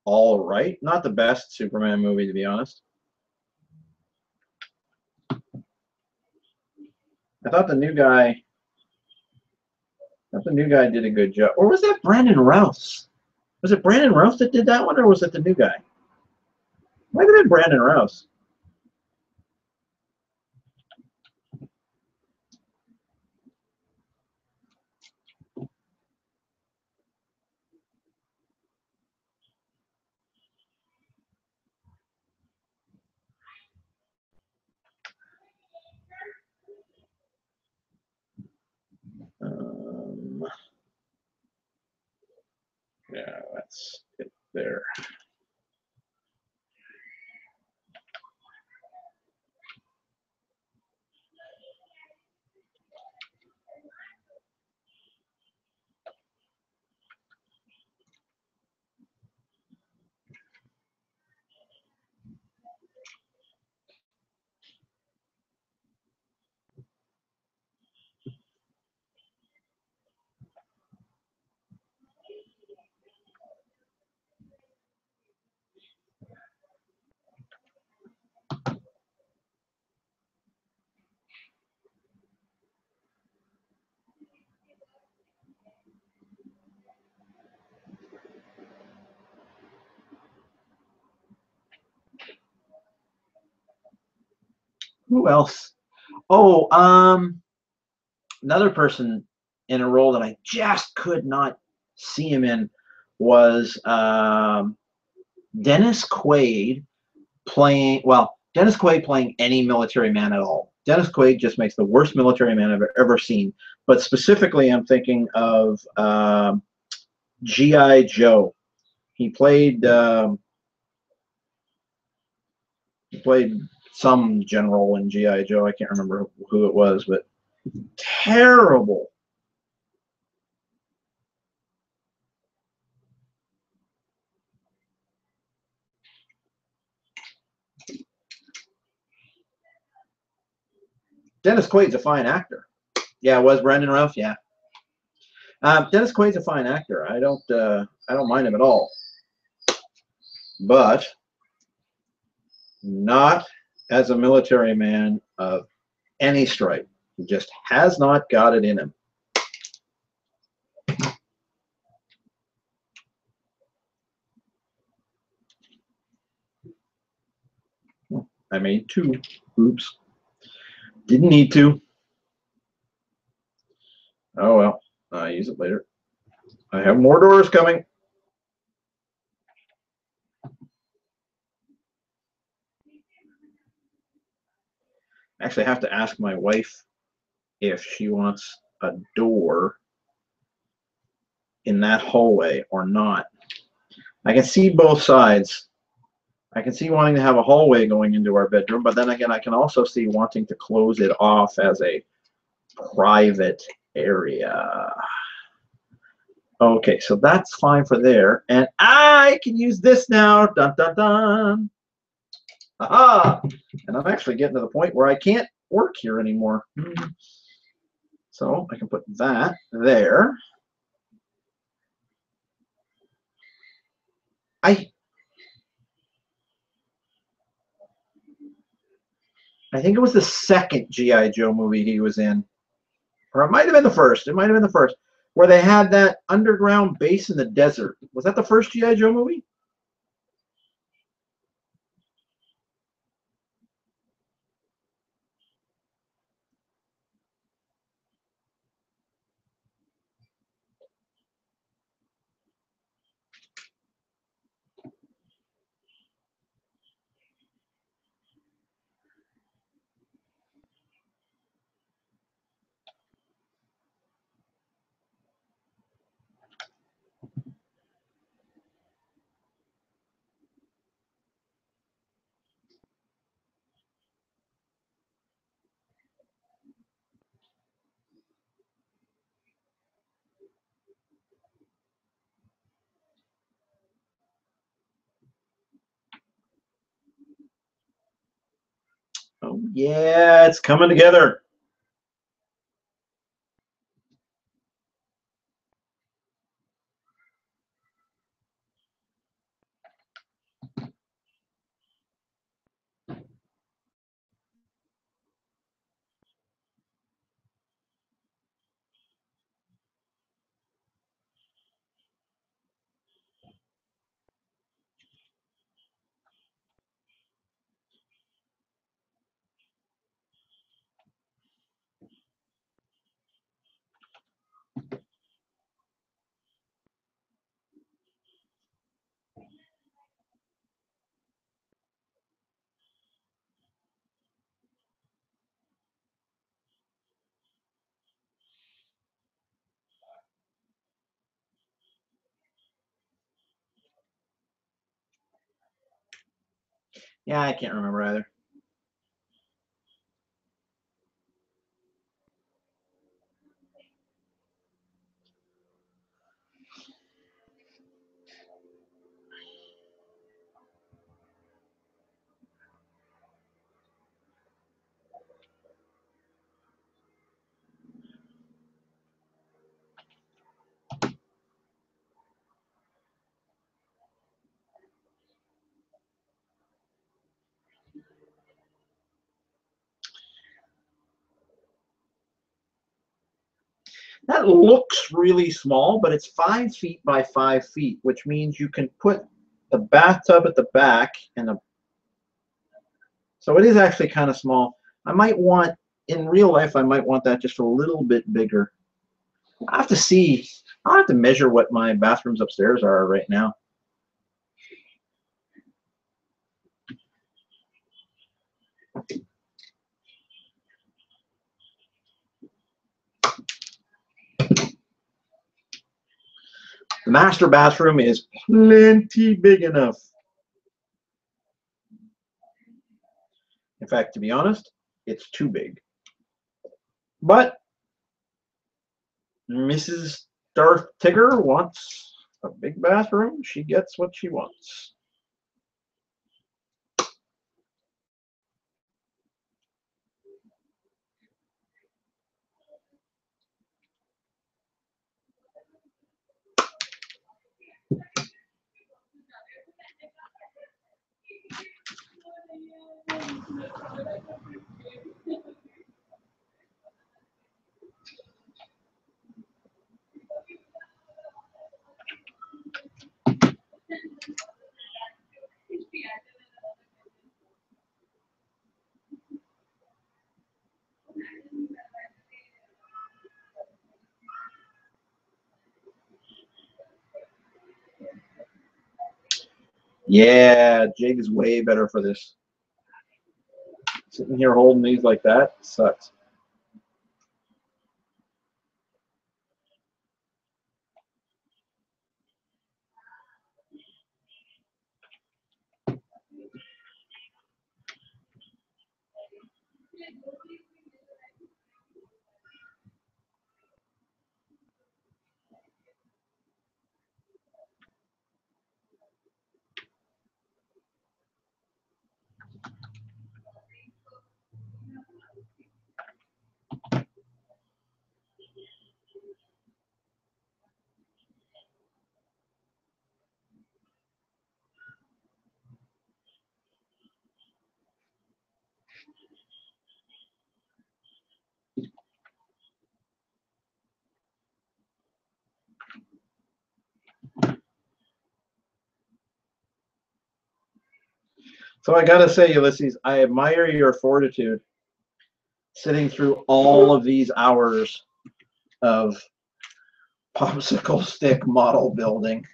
all right. Not the best Superman movie, to be honest. I thought the new guy did a good job. Or was that Brandon Rouse? Was it Brandon Rouse that did that one, or was it the new guy? Might have been Brandon Rouse. Yeah, that's it there. Who else? Oh, another person in a role that I just could not see him in was Dennis Quaid Dennis Quaid playing any military man at all. Dennis Quaid just makes the worst military man I've ever seen. But specifically, I'm thinking of G.I. Joe. He played some general in G.I. Joe. I can't remember who it was, but terrible. Dennis Quaid's a fine actor. Yeah, was Brandon Routh? Yeah. Dennis Quaid's a fine actor. I don't mind him at all. But not as a military man of any stripe. He just has not got it in him. I made 2. Oops. Didn't need to. Oh well. I'll use it later. I have more doors coming. Actually, I have to ask my wife if she wants a door in that hallway or not. I can see both sides. I can see wanting to have a hallway going into our bedroom, but then again, I can also see wanting to close it off as a private area. Okay, so that's fine for there. And I can use this now. Dun, dun, dun. Aha! And I'm actually getting to the point where I can't work here anymore. So I can put that there. I think it was the second G.I. Joe movie he was in. Or it might have been the first. It might have been the first. Where they had that underground base in the desert. Was that the first G.I. Joe movie? Oh, yeah, it's coming together. Yeah, I can't remember either. That looks really small, but it's 5 feet by 5 feet, which means you can put the bathtub at the back and the. So it is actually kind of small. I might want, in real life, I might want that just a little bit bigger. I have to see. I'll have to measure what my bathrooms upstairs are right now. The master bathroom is plenty big enough. In fact, to be honest, it's too big. But Mrs. Darth Tigger wants a big bathroom. She gets what she wants. Yeah, Jig is way better for this. Sitting here holding these like that sucks. So I gotta say, Ulysses, I admire your fortitude sitting through all of these hours of popsicle stick model building.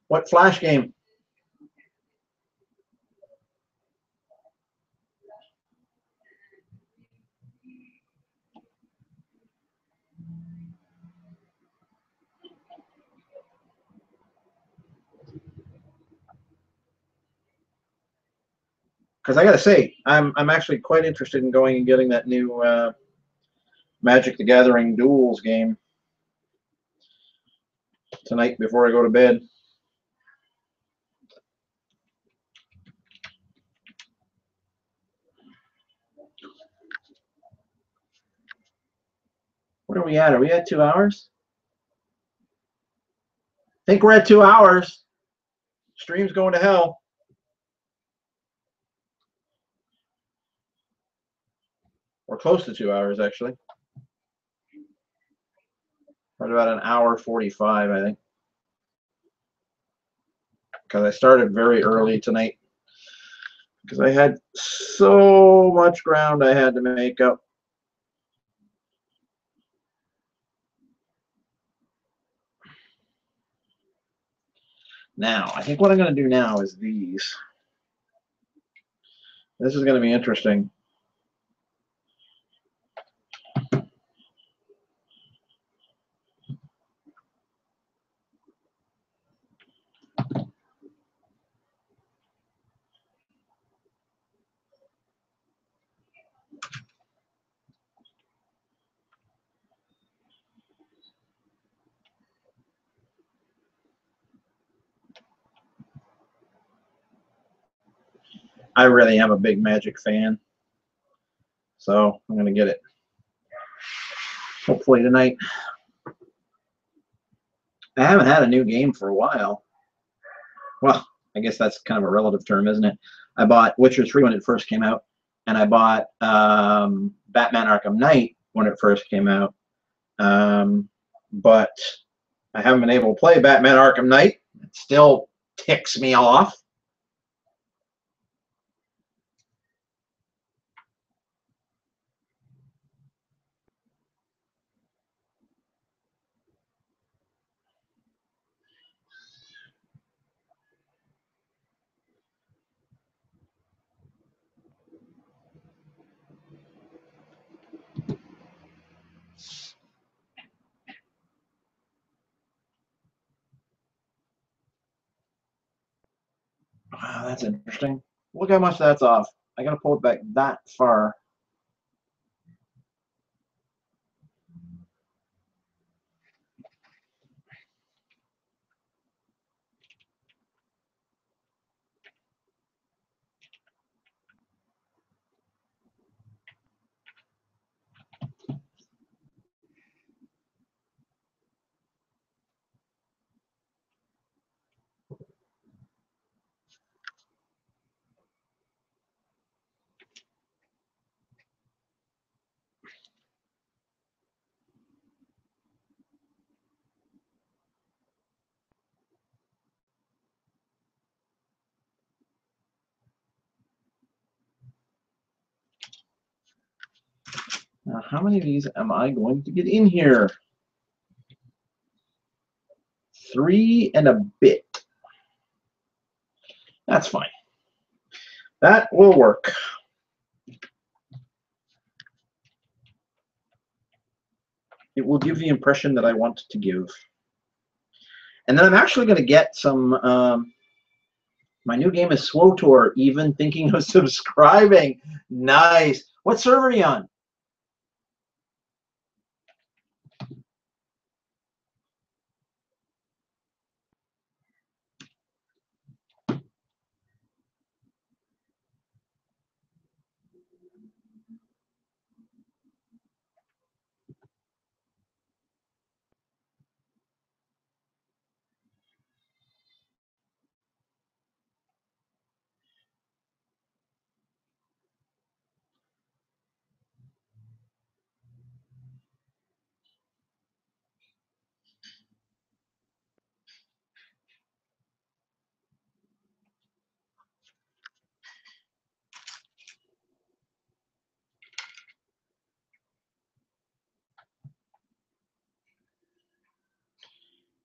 What Flash game? because I gotta say, I'm actually quite interested in going and getting that new Magic the Gathering Duels game tonight before I go to bed. What are we at? Are we at 2 hours? I think we're at 2 hours. Stream's going to hell. We're close to 2 hours, actually. Right about an hour 45, I think. Because I started very early tonight. Because I had so much ground I had to make up. Now, I think what I'm going to do now is these. This is going to be interesting. I really am a big Magic fan. So I'm going to get it. Hopefully tonight. I haven't had a new game for a while. Well, I guess that's kind of a relative term, isn't it? I bought Witcher 3 when it first came out, and I bought Batman Arkham Knight when it first came out. But I haven't been able to play Batman Arkham Knight. It still ticks me off. Wow, that's interesting. Look how much that's off. I gotta pull it back that far. Now, how many of these am I going to get in here? 3 and a bit. That's fine. That will work. It will give the impression that I want to give. And then I'm actually going to get some. My new game is SWOTOR, even thinking of subscribing. Nice. What server are you on?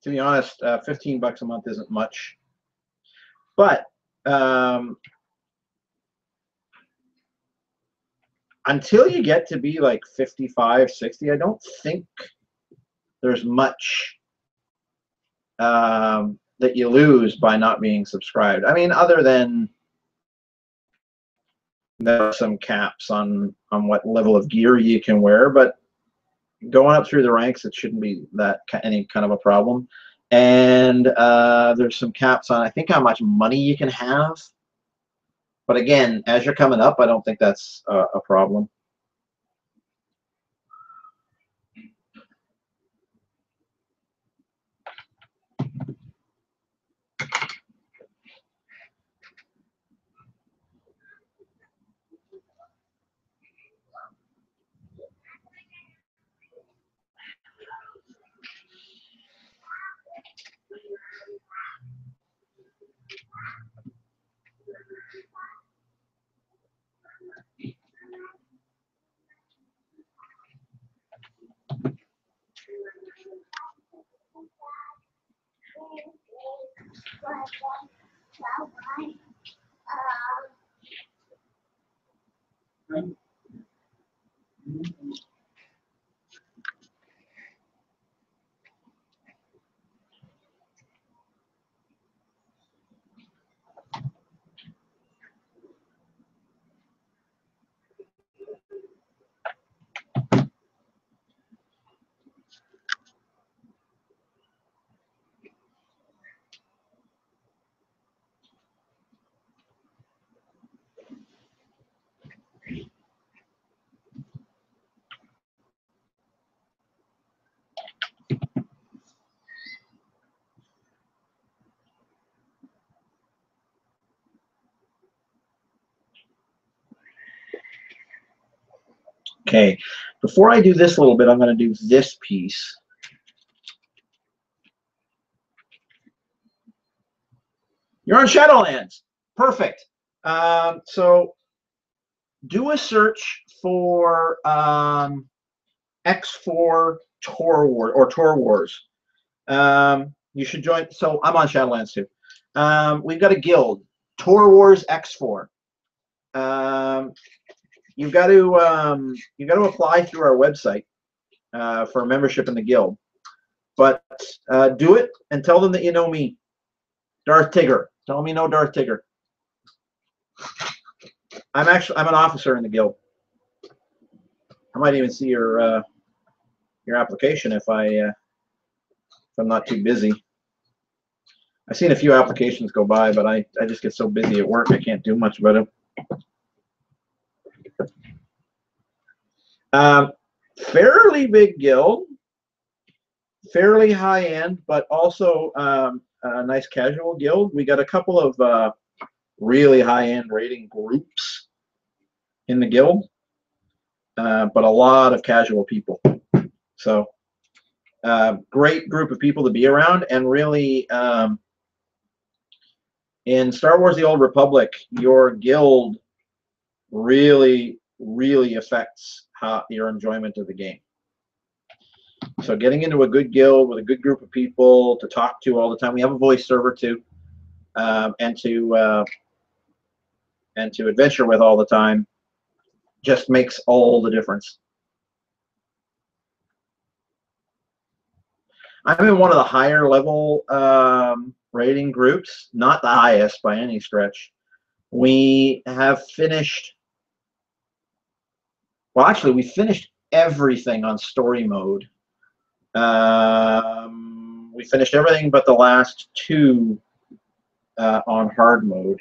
To be honest, 15 bucks a month isn't much. But until you get to be like 55, 60, I don't think there's much that you lose by not being subscribed. I mean, other than There are some caps on what level of gear you can wear, but going up through the ranks, it shouldn't be that any kind of a problem. And there's some caps on, I think, how much money you can have. But again, as you're coming up, I don't think that's a problem. Okay, before I do this little bit, I'm going to do this piece. You're on Shadowlands. Perfect. So do a search for X4 Tor War or Tor Wars. You should join. So I'm on Shadowlands too. We've got a guild, Tor Wars X4. You've got to apply through our website for a membership in the guild. But do it and tell them that you know me, Darth Tigger. Tell them you know Darth Tigger. I'm an officer in the guild. I might even see your application if I'm not too busy. I've seen a few applications go by, but I just get so busy at work I can't do much about it. Fairly big guild, fairly high end, but also a nice casual guild. We got a couple of really high end rating groups in the guild, but a lot of casual people. So great group of people to be around, and really in Star Wars: The Old Republic, your guild really affects your enjoyment of the game. So getting into a good guild with a good group of people to talk to all the time. We have a voice server too, and to adventure with all the time just makes all the difference. I'm in one of the higher level rating groups, not the highest by any stretch. We have finished, well, actually, we finished everything on story mode. We finished everything but the last two on hard mode.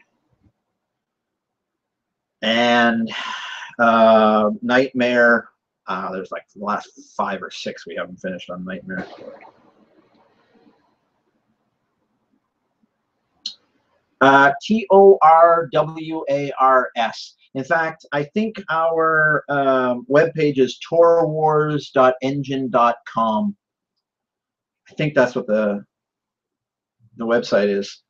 And Nightmare, there's like the last 5 or 6 we haven't finished on Nightmare. Torwars. In fact, I think our webpage is torwars.engine.com. I think that's what the website is.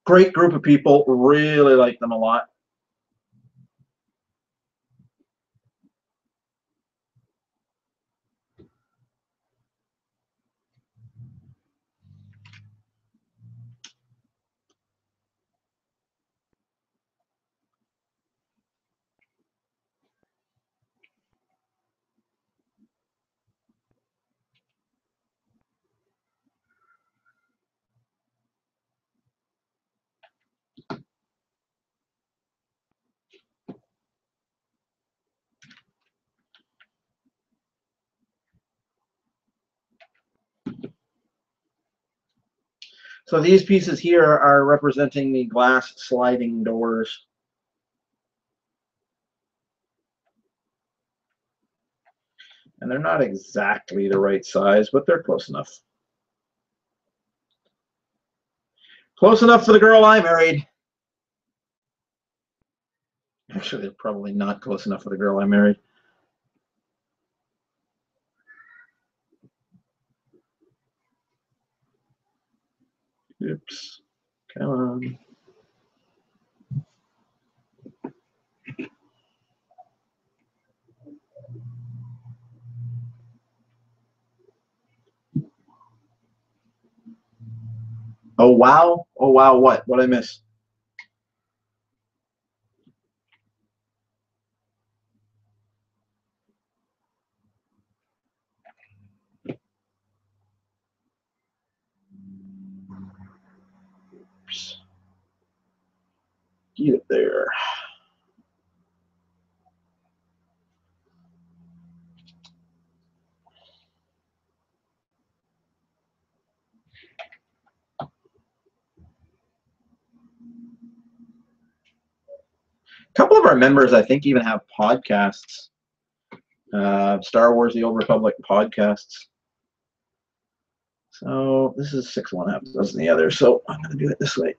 Great group of people, really like them a lot. So these pieces here are representing the glass sliding doors. And they're not exactly the right size, but they're close enough. Close enough for the girl I married. Actually, they're probably not close enough for the girl I married. Oops. Come on. Oh, wow. Oh, wow. What? What'd I miss? Oops. Get it there. A couple of our members, I think, even have podcasts. Star Wars: The Old Republic podcasts. So this is 6 1/2 dozen the other. So I'm going to do it this way.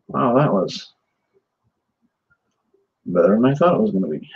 Wow, that was better than I thought it was going to be.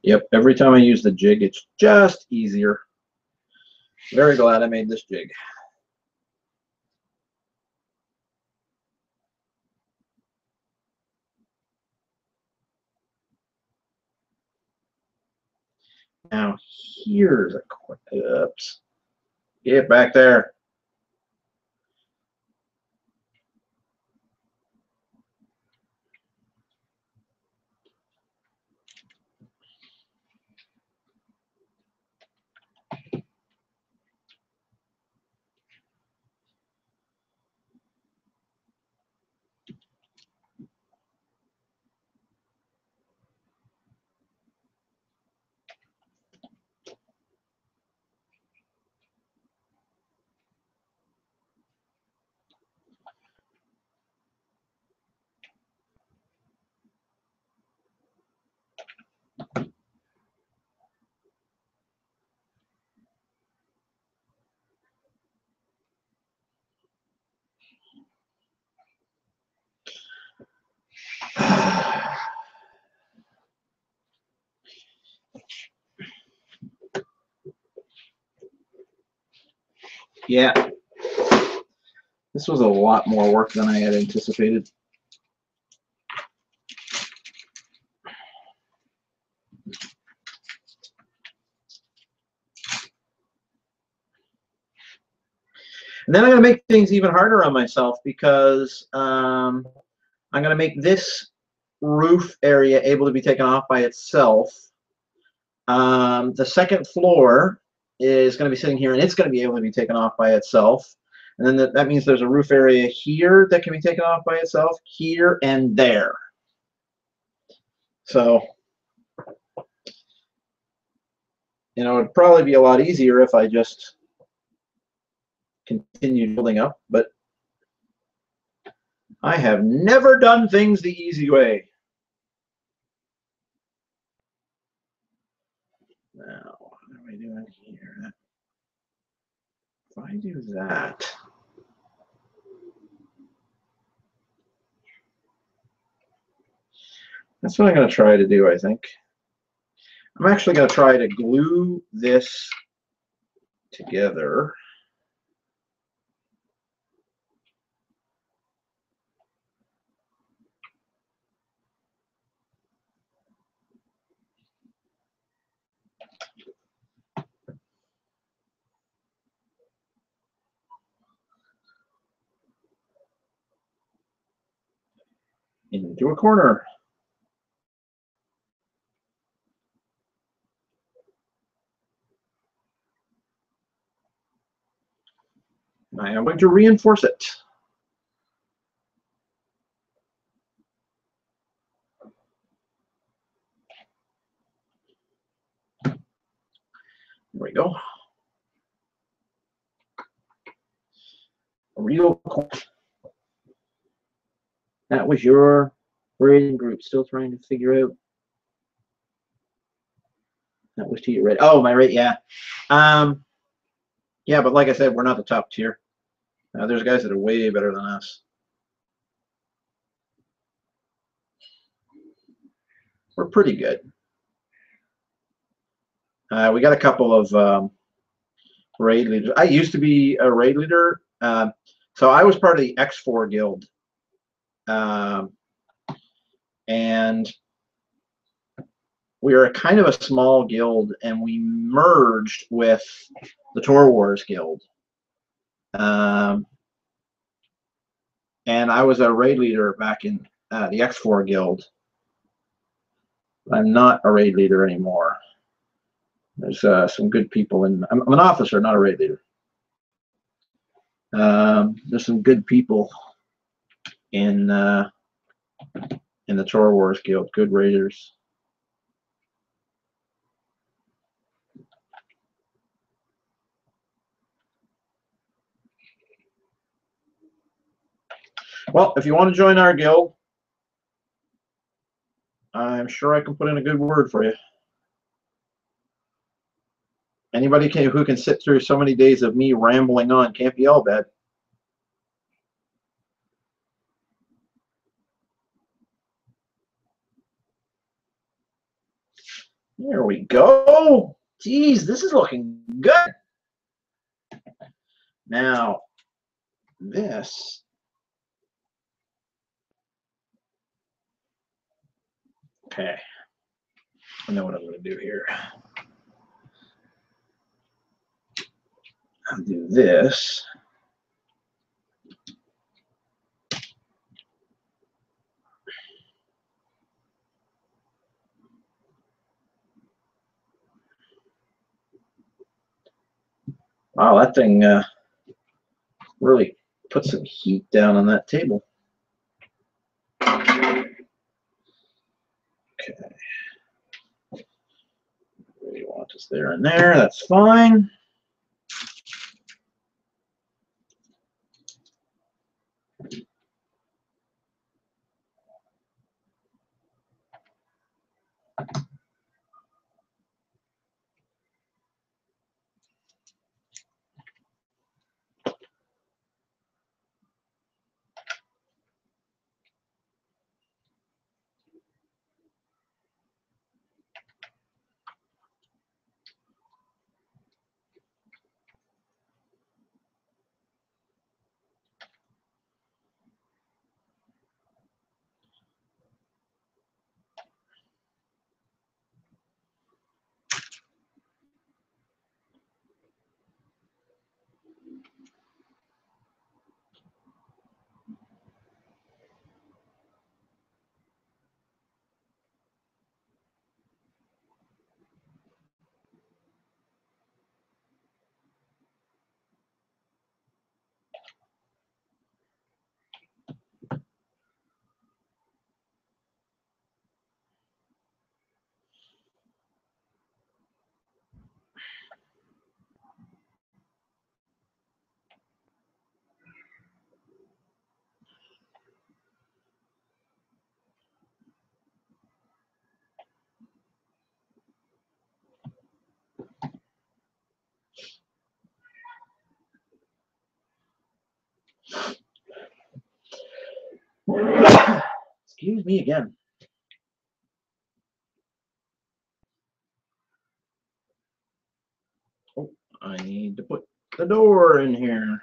Yep, every time I use the jig, it's just easier. Very glad I made this jig. Now here's a quick, oops. Get back there. Yeah, this was a lot more work than I had anticipated. And then I'm going to make things even harder on myself because I'm going to make this roof area able to be taken off by itself. The second floor is going to be sitting here, and it's going to be able to be taken off by itself. And then that means there's a roof area here that can be taken off by itself, here and there. So, it'd probably be a lot easier if I just continued building up, but I have never done things the easy way. Now, what am I doing here? If I do that, that's what I'm going to try to do, I think. I'm actually going to try to glue this together. Into a corner. I am going to reinforce it. There we go. A real corner. That was your rating group. Still trying to figure out. That was to your rate. Oh, my rate, yeah. Yeah, but like I said, we're not the top tier. There's guys that are way better than us. We're pretty good. We got a couple of raid leaders. I used to be a raid leader, so I was part of the X4 guild, and we were kind of a small guild, and we merged with the Tor Wars guild. And I was a raid leader back in the X4 guild. I'm not a raid leader anymore. There's some good people in. I'm an officer, not a raid leader. There's some good people in the Tor Wars guild. Good raiders. Well, if you want to join our guild, I'm sure I can put in a good word for you. Anybody who can sit through so many days of me rambling on can't be all bad. There we go. Geez, this is looking good. Now, this. Okay. I know what I'm going to do here. I'll do this. Wow, that thing really put some heat down on that table. Okay. We want this there and there. That's fine. Excuse me again. Oh, I need to put the door in here.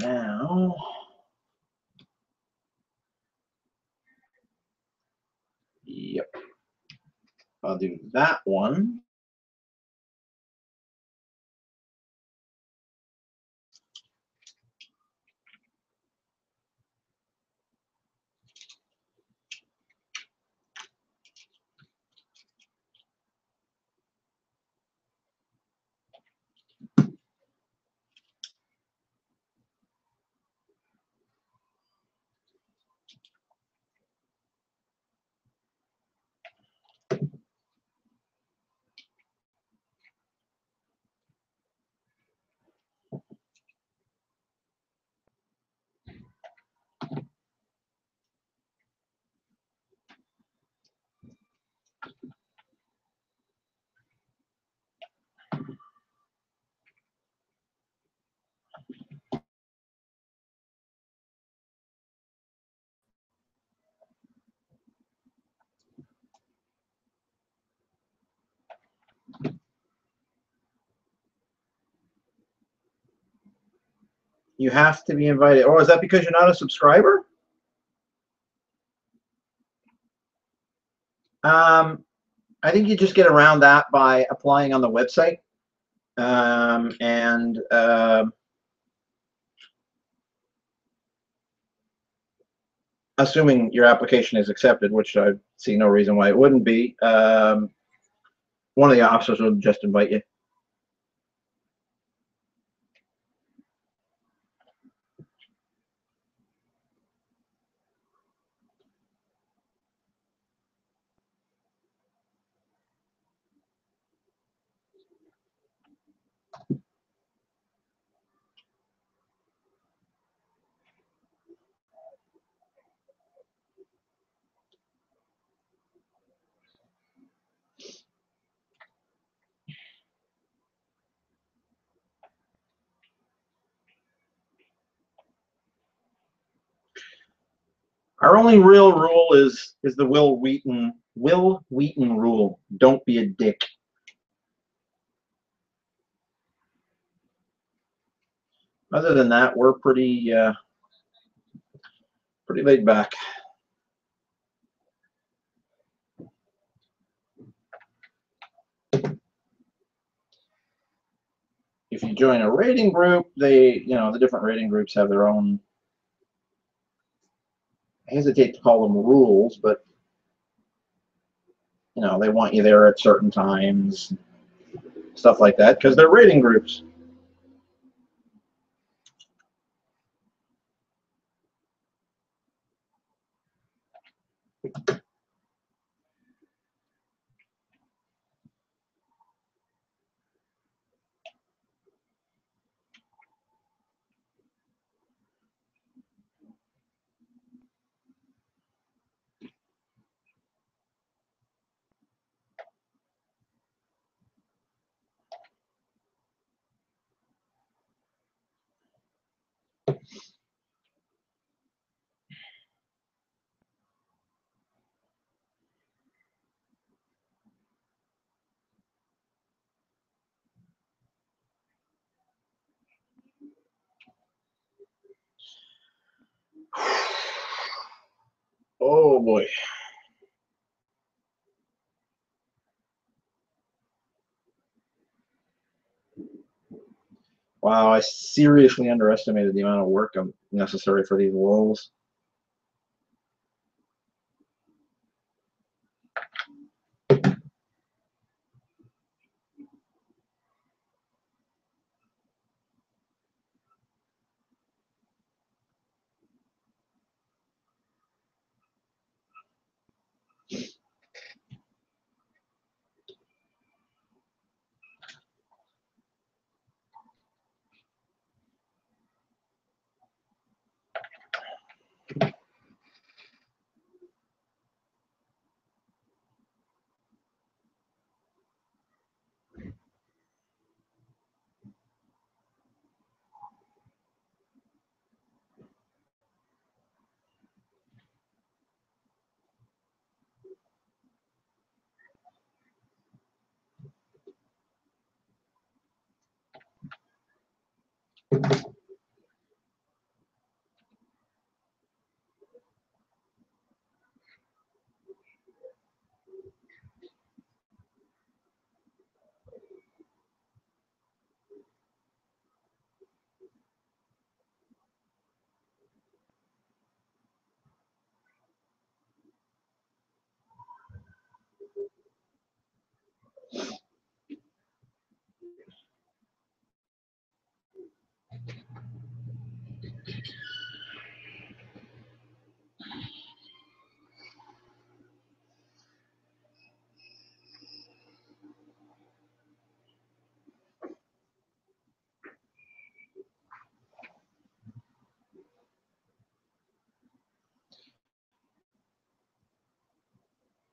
Now, yep, I'll do that one. You have to be invited. Oh, is that because you're not a subscriber? I think you just get around that by applying on the website. And assuming your application is accepted, which I see no reason why it wouldn't be, one of the officers will just invite you. Our only real rule is the Will Wheaton rule. Don't be a dick. Other than that, we're pretty laid back. If you join a rating group, the different rating groups have their own, I hesitate to call them rules, but they want you there at certain times, stuff like that, because they're rating groups. Oh boy. Wow, I seriously underestimated the amount of work necessary for these walls.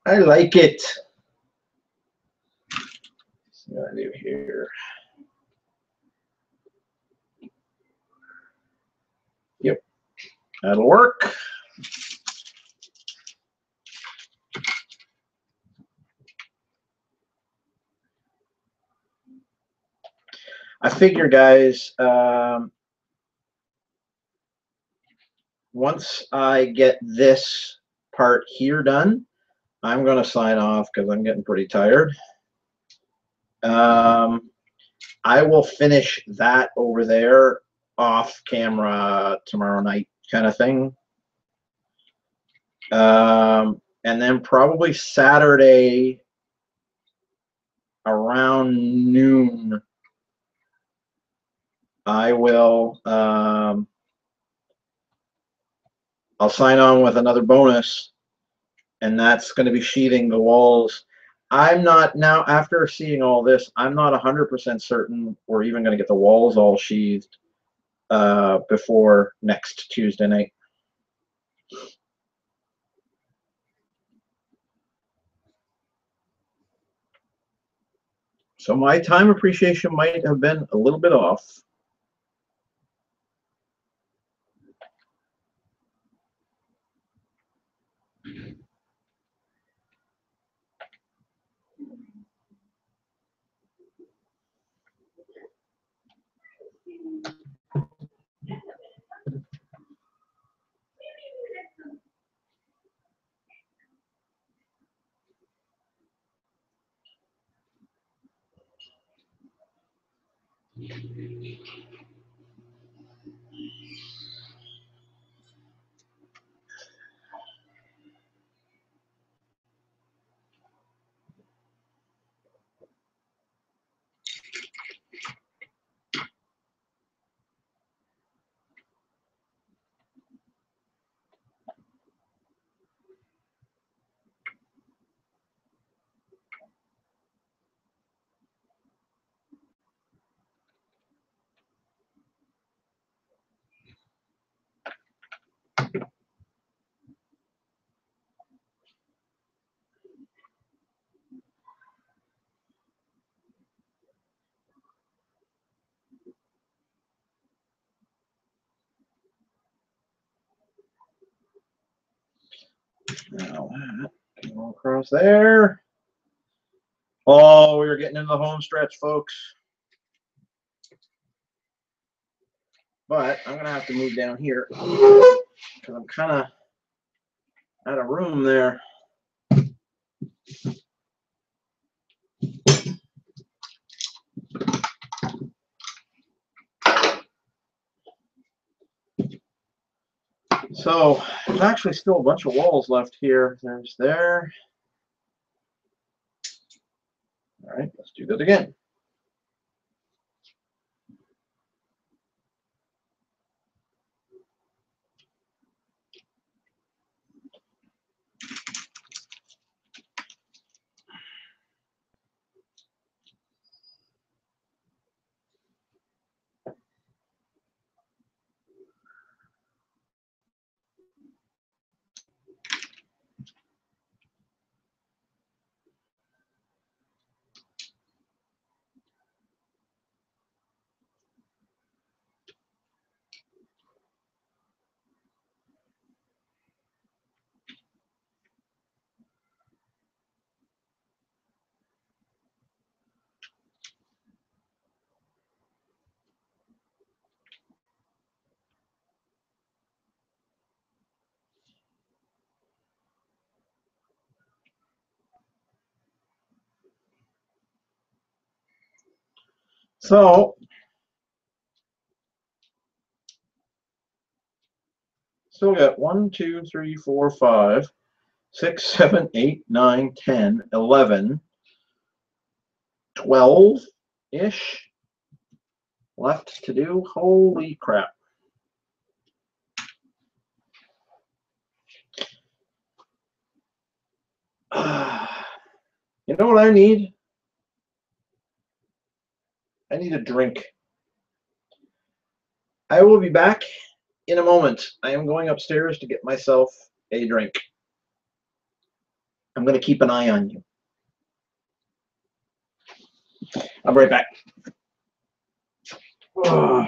I like it. What do I do here? Yep, that'll work. I figure, guys, once I get this part here done, I'm going to sign off because I'm getting pretty tired. I will finish that over there off camera tomorrow night kind of thing. And then probably Saturday around noon, I will I'll sign on with another bonus, and that's going to be sheathing the walls. I'm not now, after seeing all this, I'm not 100% certain we're even going to get the walls all sheathed before next Tuesday night. So my time appreciation might have been a little bit off. Now that can go across there. Oh, we were getting into the home stretch, folks. But I'm going to have to move down here because I'm kind of out of room there. So there's actually still a bunch of walls left here. There's there. All right, let's do that again. So still got 1, 2, 3, 4, 5, 6, 7, 8, 9, 10, 11, 12-ish left to do. Holy crap. You know what I need? I need a drink. I will be back in a moment. I am going upstairs to get myself a drink. I'm going to keep an eye on you. I'll be right back. Ugh.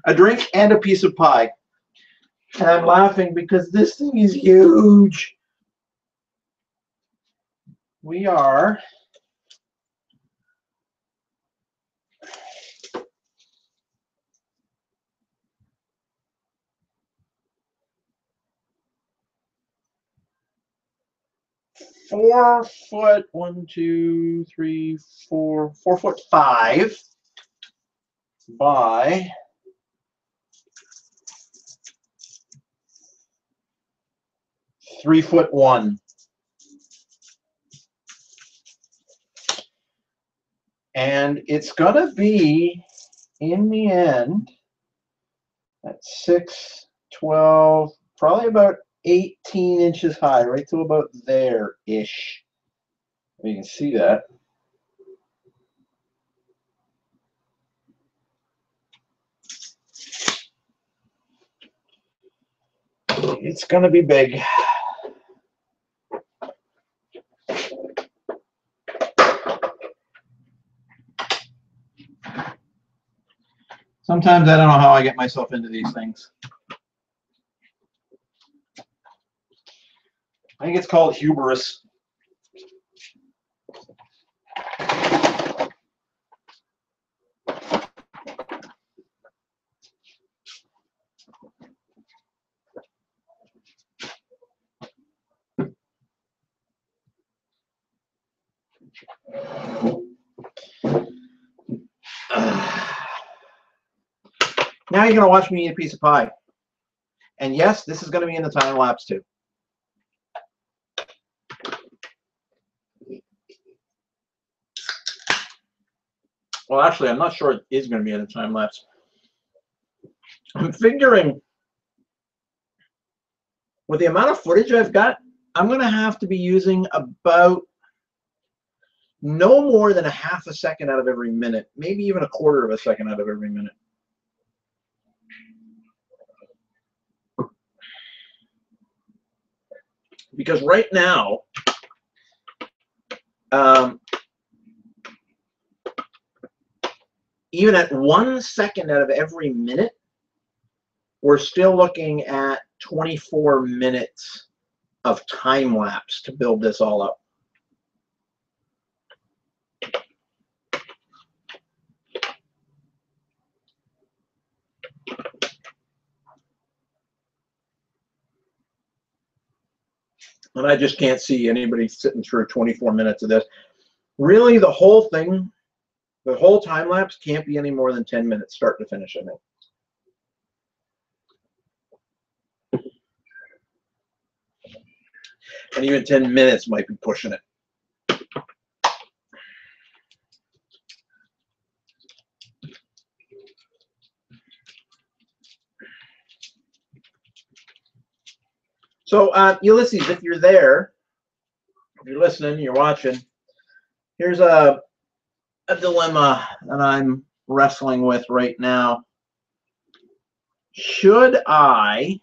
A drink and a piece of pie. And I'm laughing because this thing is huge. We are four foot, 1, 2, 3, 4, 4'5" by 3'1". And it's gonna be in the end at 6, 12, probably about 18 inches high, right to about there-ish. You can see that. It's going to be big. Sometimes I don't know how I get myself into these things. I think it's called hubris. Now you're going to watch me eat a piece of pie. And yes, this is going to be in the time lapse too. Well, actually, I'm not sure it is going to be in the time lapse. I'm figuring with the amount of footage I've got, I'm going to have to be using about no more than a half a second out of every minute, maybe even a quarter of a second out of every minute. Because right now, even at 1 second out of every minute, we're still looking at 24 minutes of time lapse to build this all up. And I just can't see anybody sitting through 24 minutes of this. Really, the whole thing, the whole time lapse can't be any more than 10 minutes start to finish, I think. And even 10 minutes might be pushing it. So, Ulysses, if you're there, if you're listening, you're watching, here's a dilemma that I'm wrestling with right now. Should I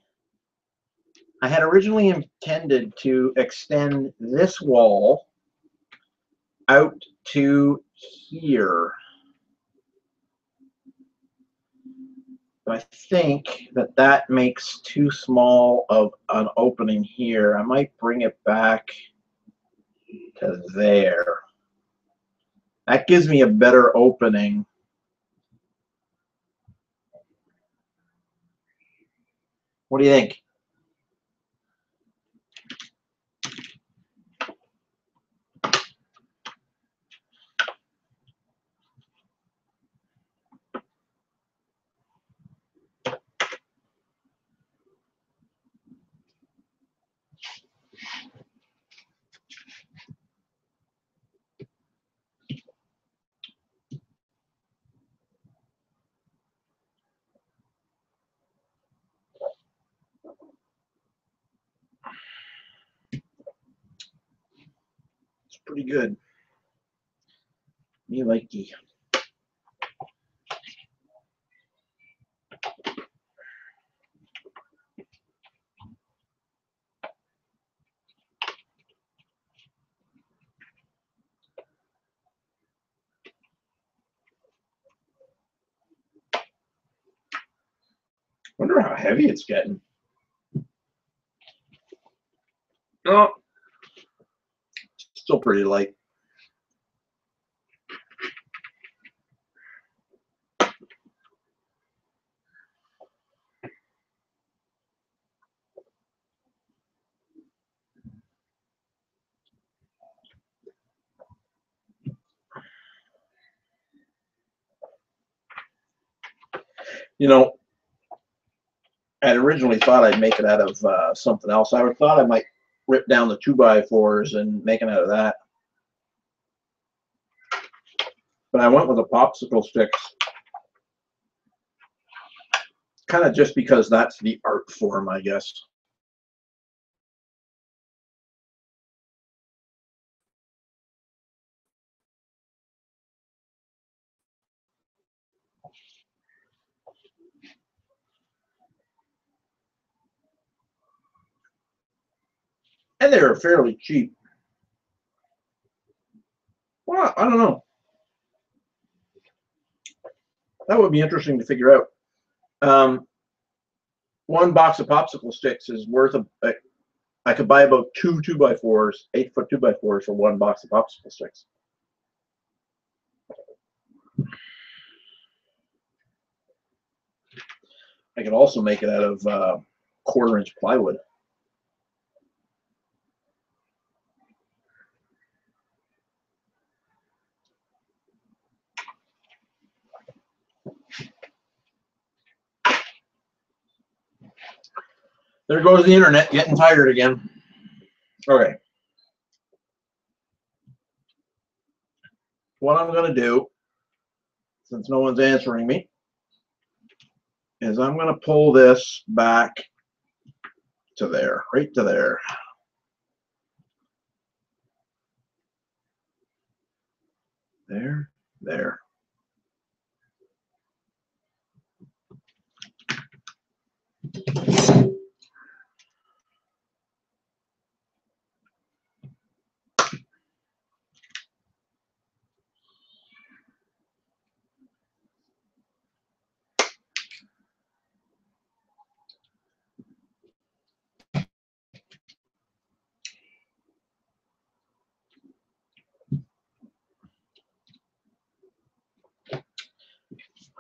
had originally intended to extend this wall out to here. But I think that that makes too small of an opening here. I might bring it back to there. That gives me a better opening. What do you think? Pretty good. Me likey. Wonder how heavy it's getting. Oh, still pretty light. You know, I originally thought I'd make it out of something else. I thought I might rip down the 2x4s and make it out of that. But I went with the popsicle sticks. Kind of just because that's the art form, I guess. And they're fairly cheap. Well, I don't know. That would be interesting to figure out. One box of popsicle sticks is worth I could buy about 2x4s, 8-foot 2x4s for one box of popsicle sticks. I could also make it out of 1/4-inch plywood. There goes the internet getting tired again. Okay. What I'm going to do, since no one's answering me, is I'm going to pull this back to there, right to there. There, there.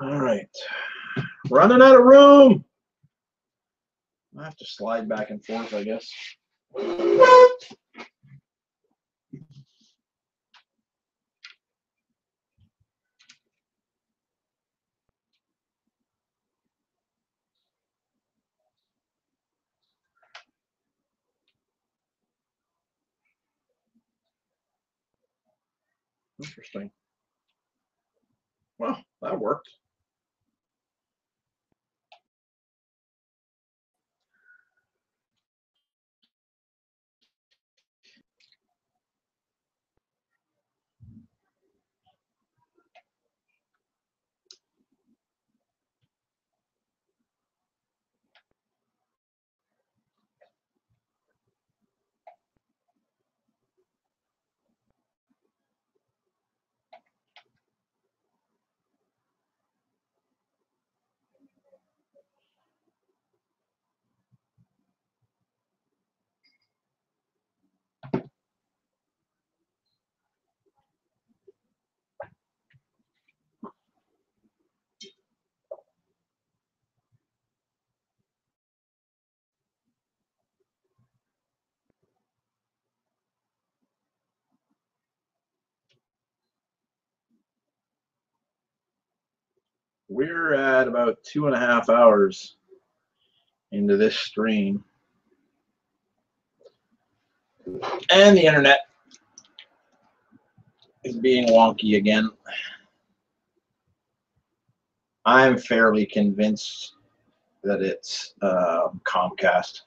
All right. Running out of room. I have to slide back and forth, I guess. Interesting. Well, that worked. We're at about 2.5 hours into this stream. And the internet is being wonky again. I'm fairly convinced that it's Comcast.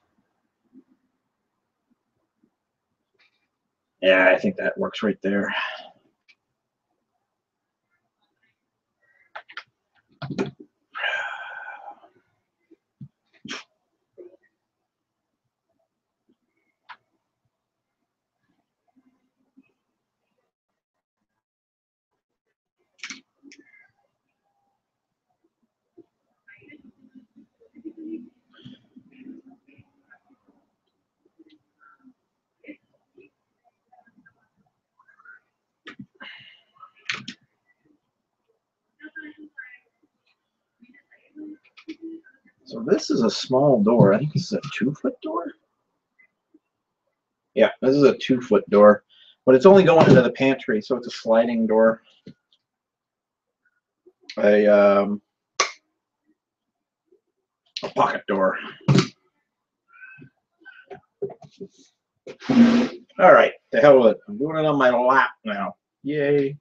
Yeah, I think that works right there. So this is a small door. I think this is a 2-foot door. Yeah, this is a 2-foot door, but it's only going into the pantry, so it's a sliding door. A pocket door. All right, the hell with it. I'm doing it on my lap now. Yay.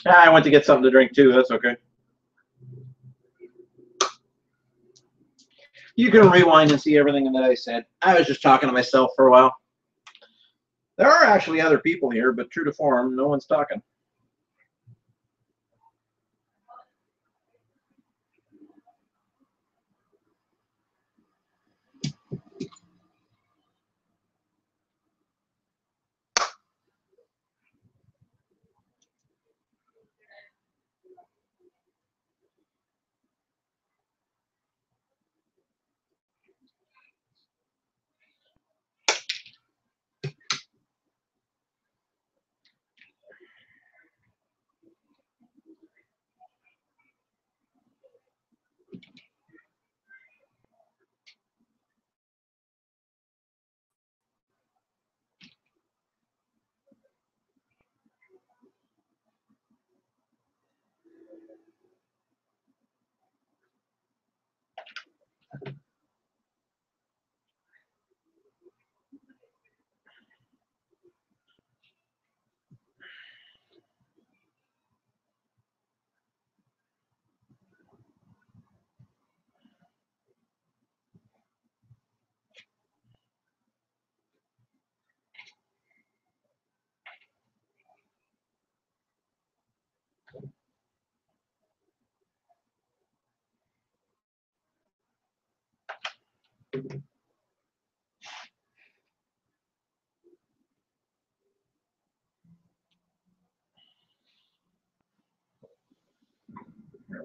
I went to get something to drink too. That's okay. You can rewind and see everything that I said. I was just talking to myself for a while. There are actually other people here, but true to form, no one's talking.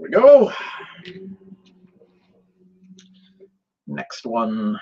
we go. Next one.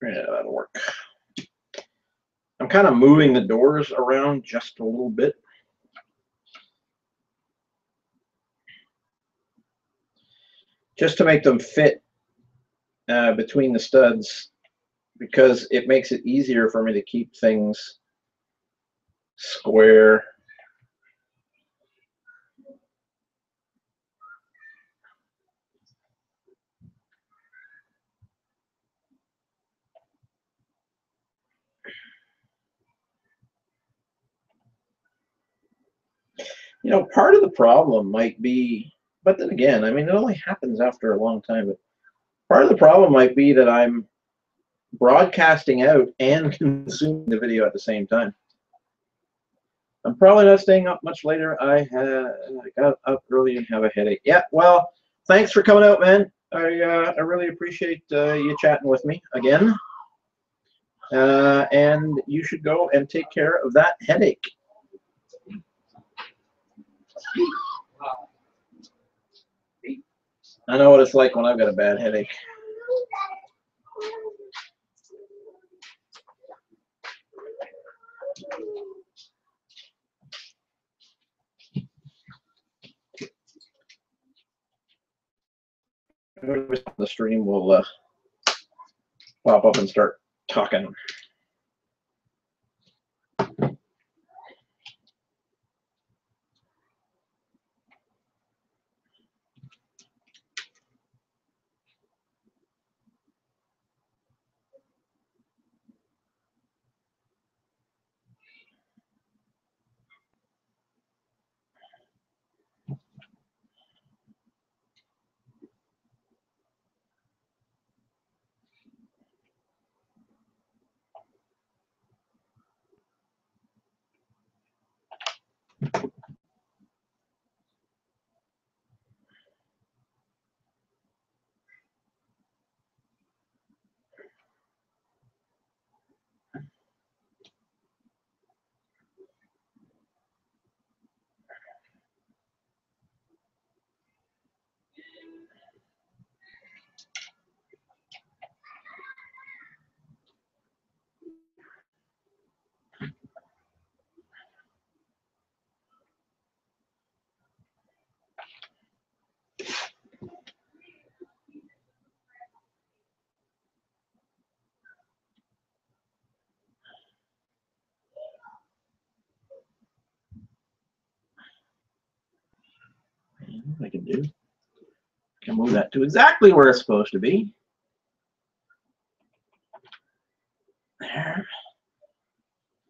Yeah, that'll work. I'm kind of moving the doors around just a little bit. Just to make them fit between the studs, because it makes it easier for me to keep things square. You know, part of the problem might be, but then again, I mean, it only happens after a long time, but part of the problem might be that I'm broadcasting out and consuming the video at the same time. I'm probably not staying up much later. I got up early and have a headache. Yeah, well, thanks for coming out, man. I really appreciate you chatting with me again. And you should go and take care of that headache. I know what it's like when I've got a bad headache. The stream will pop up and start talking. What I can do, I can move that to exactly where it's supposed to be.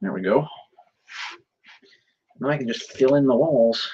There we go. Now I can just fill in the walls.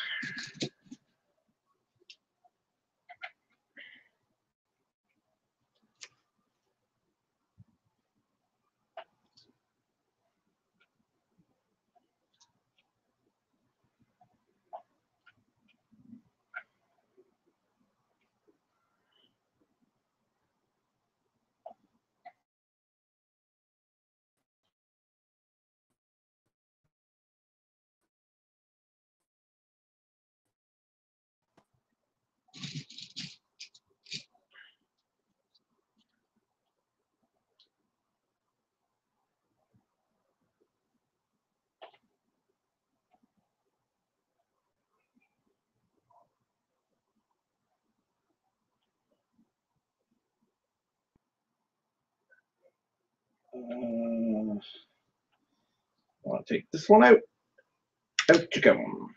I want to take this one out. Out you come.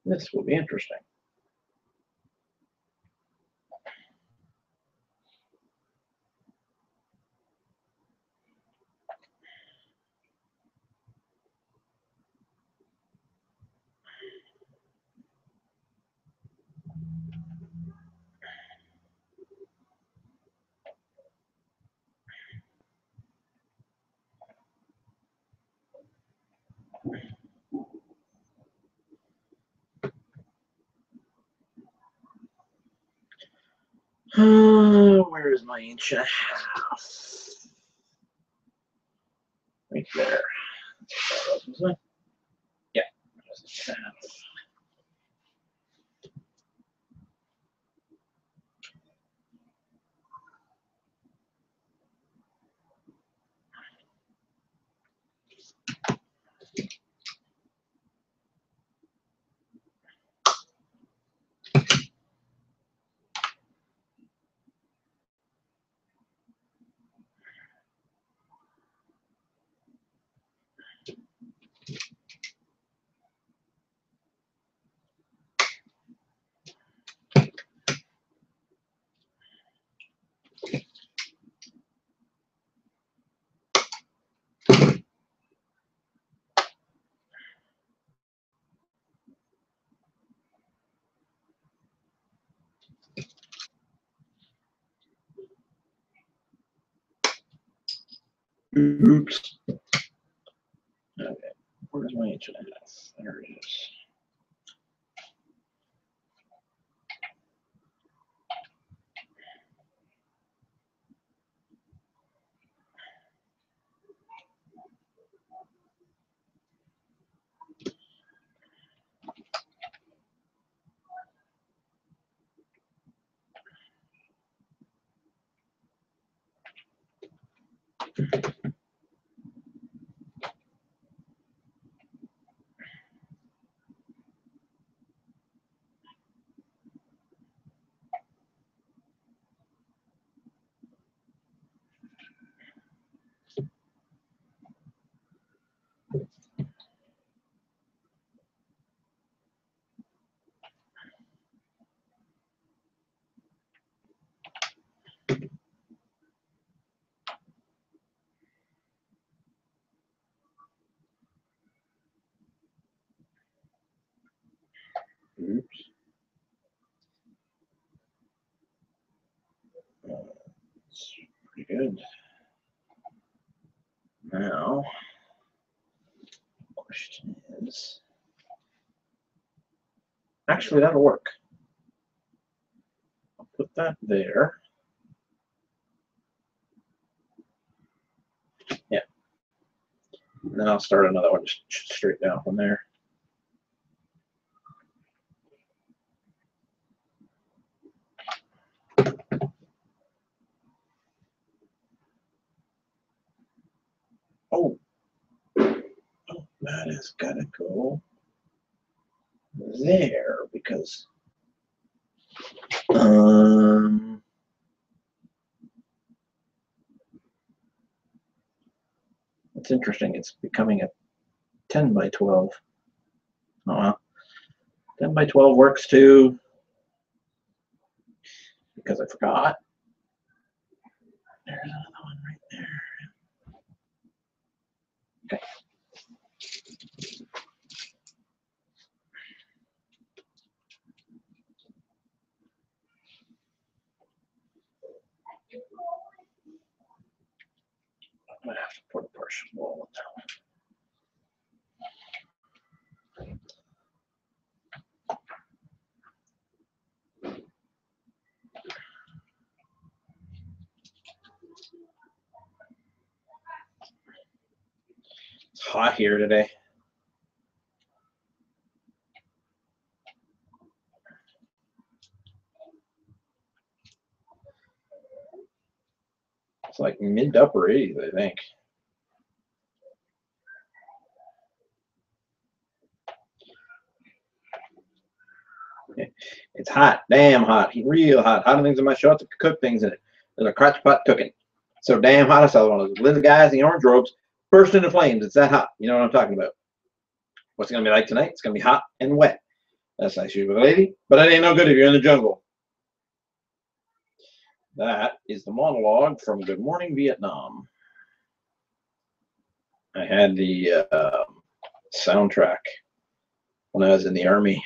This will be interesting. Where is my inch and a half? Right there. That's what that was, yeah. Inch and a half. Oops. Okay, where's my inch and a half? There it is. Oops. It's pretty good. Now, the question is, actually, that'll work. I'll put that there. Yeah. And then I'll start another one just straight down from there. Oh, that has got to go there because it's interesting. It's becoming a 10 by 12. Oh well, 10 by 12 works too because I forgot. There's another one right there. Okay. I'm gonna have to put a partial wall on that one. It's hot here today. It's like mid to upper 80s, I think. It's hot, damn hot, real hot. Hotter things in my shorts, cook things in it. There's a crotch pot cooking. So damn hot, I saw one of those little guys in the orange robes burst into flames. It's that hot. You know what I'm talking about. What's it going to be like tonight? It's going to be hot and wet. That's nice shoot with a lady, but it ain't no good if you're in the jungle. That is the monologue from Good Morning Vietnam. I had the soundtrack when I was in the Army,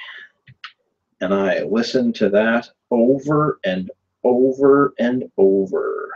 and I listened to that over and over and over.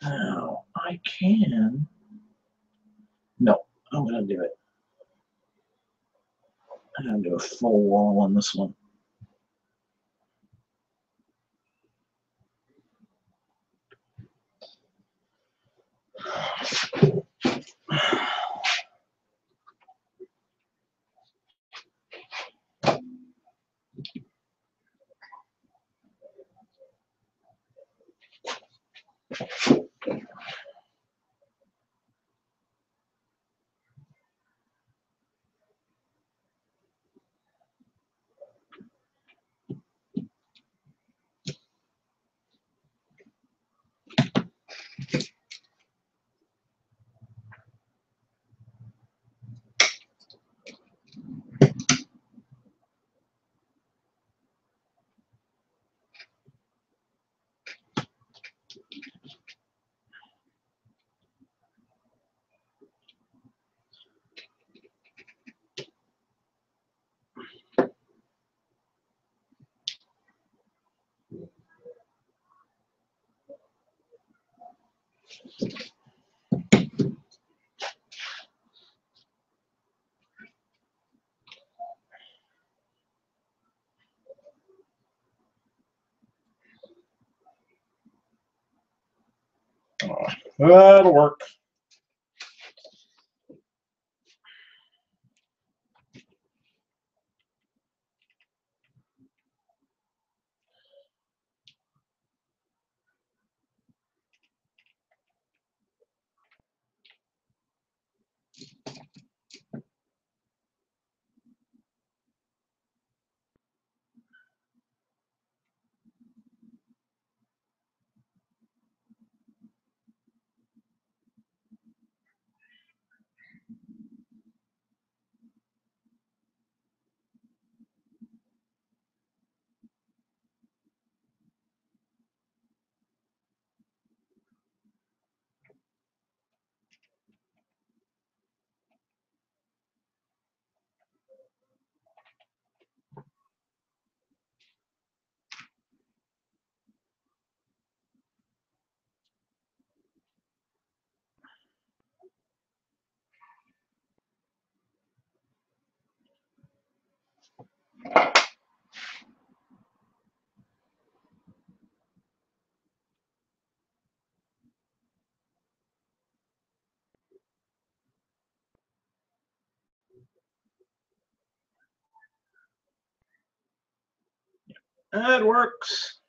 Now I can. No, I'm going to do it. I'm going to do a full wall on this one. That'll work. That works.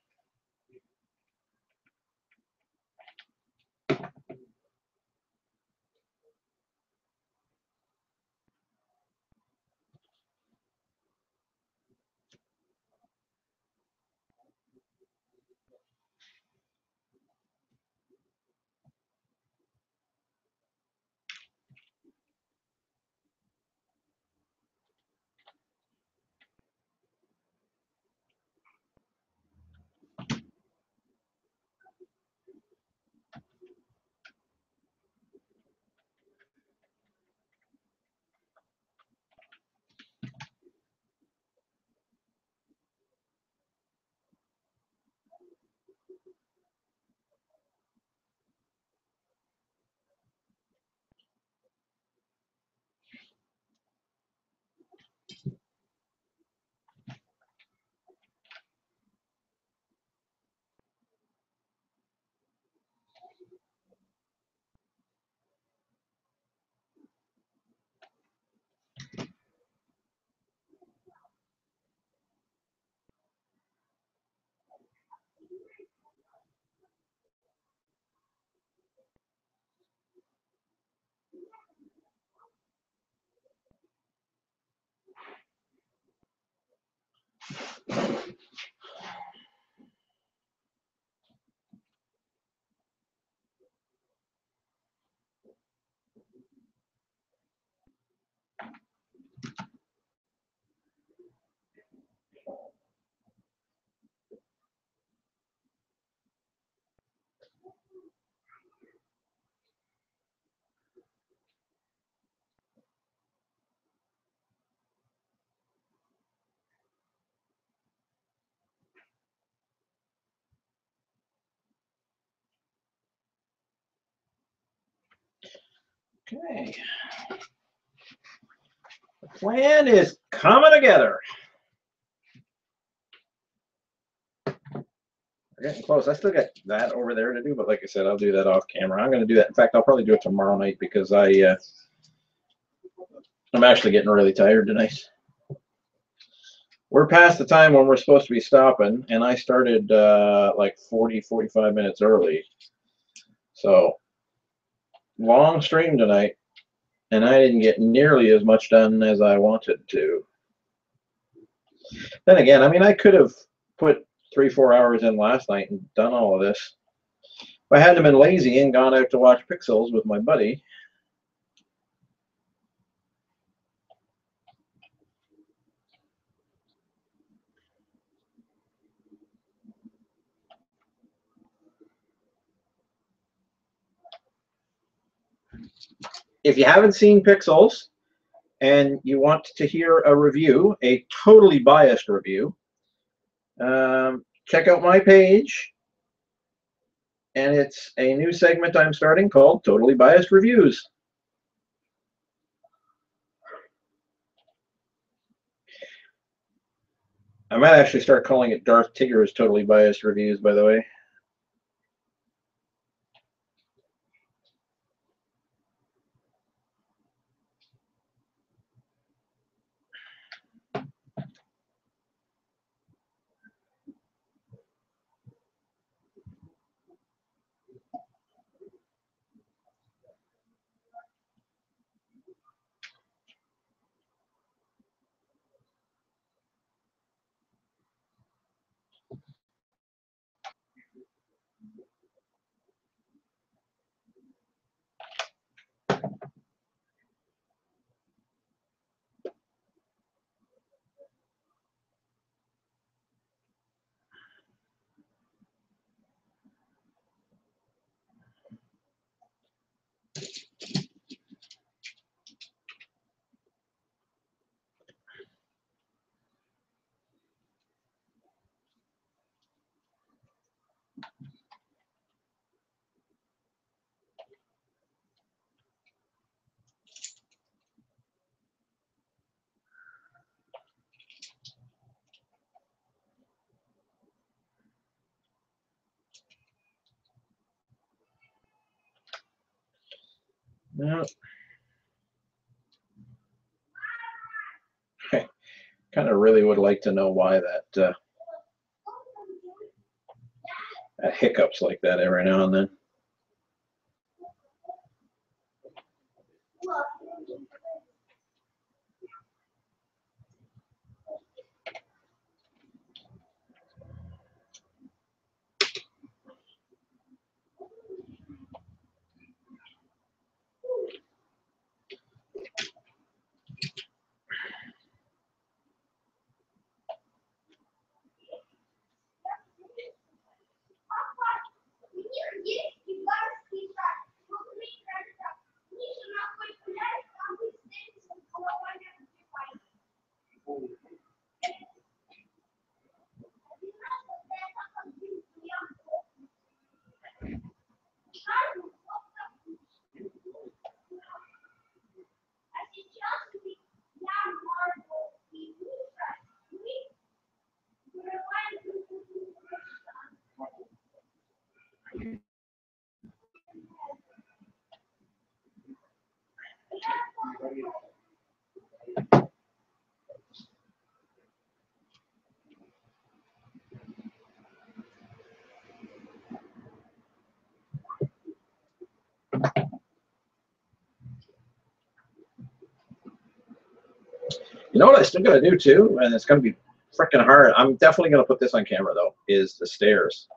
Okay. The plan is coming together. We're getting close. I still got that over there to do, but like I said, I'll do that off camera. I'm going to do that. In fact, I'll probably do it tomorrow night because I'm actually getting really tired tonight. We're past the time when we're supposed to be stopping, and I started like 45 minutes early. So, long stream tonight, and I didn't get nearly as much done as I wanted to. Then again, I mean, I could have put 3-4 hours in last night and done all of this. If I hadn't been lazy and gone out to watch Pixels with my buddy. If you haven't seen Pixels and you want to hear a review, a totally biased review, check out my page. And it's a new segment I'm starting called Totally Biased Reviews. I might actually start calling it Darth Tigger's Totally Biased Reviews, by the way. Now, I kind of really would like to know why that hiccups like that every now and then. You know what I still got to do too, and it's going to be freaking hard. I'm definitely going to put this on camera though. Is the stairs.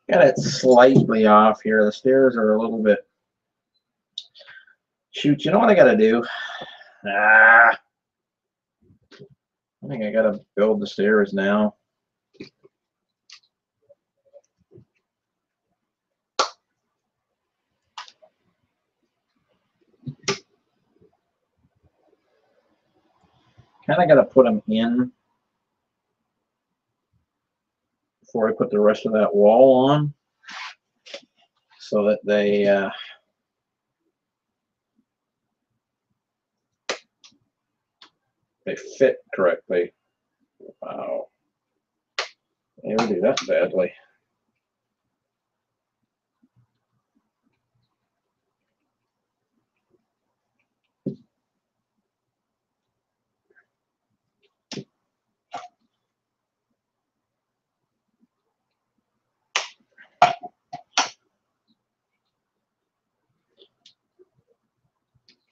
Got it slightly off here. The stairs are a little bit. Shoot, you know what I got to do? I think I got to build the stairs now. Kind of got to put them in before I put the rest of that wall on, so that they fit correctly. Wow, they never do that badly.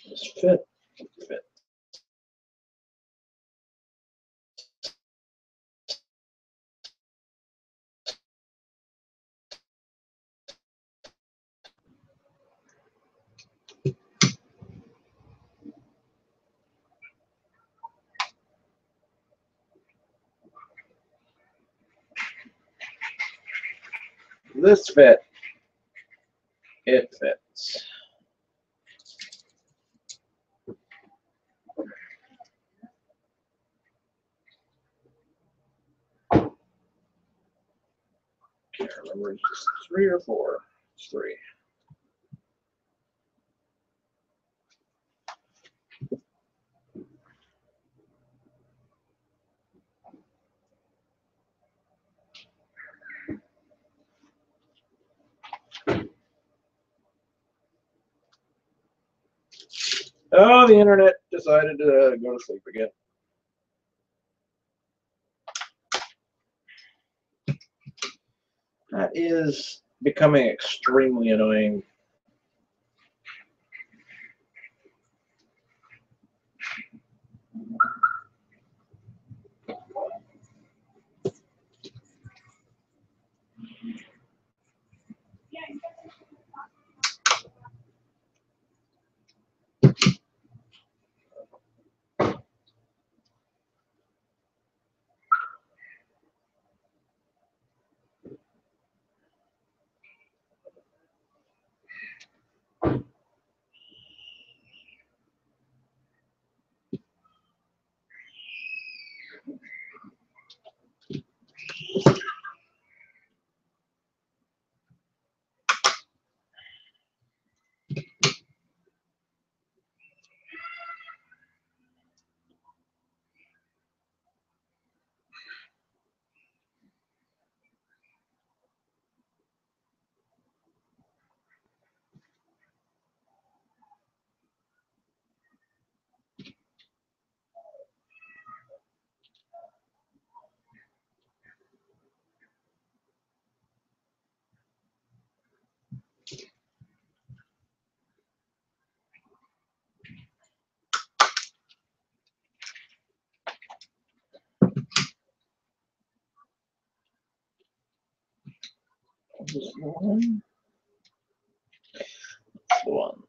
Just fit. This fit. It fits. Can't remember, it's just 3 or 4. It's 3. Oh, the internet decided to go to sleep again. That is becoming extremely annoying. This one. That's the one.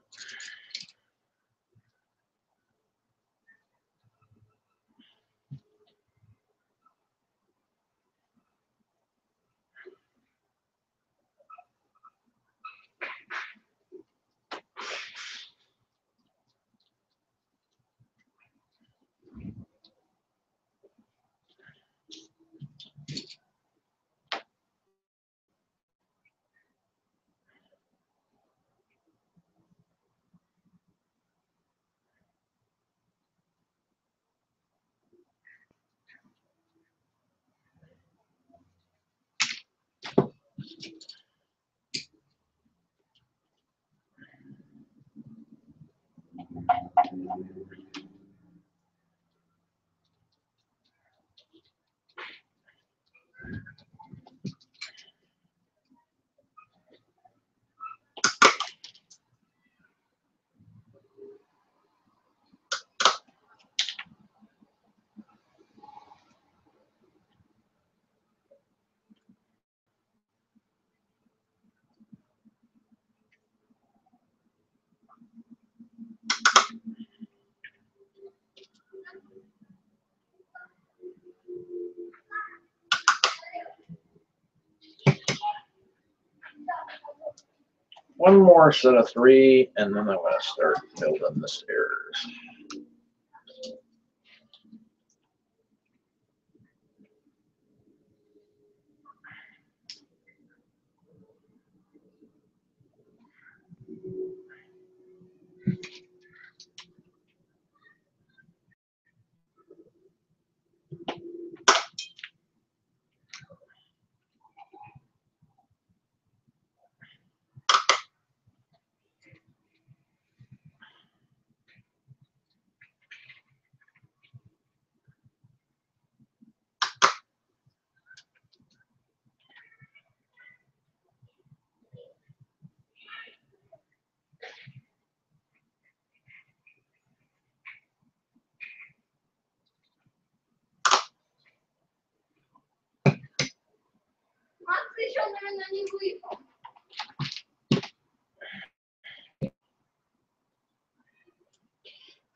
One more set of 3, and then I'm going to start building the stairs.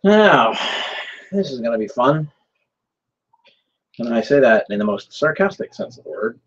Now, this is going to be fun. And I say that in the most sarcastic sense of the word.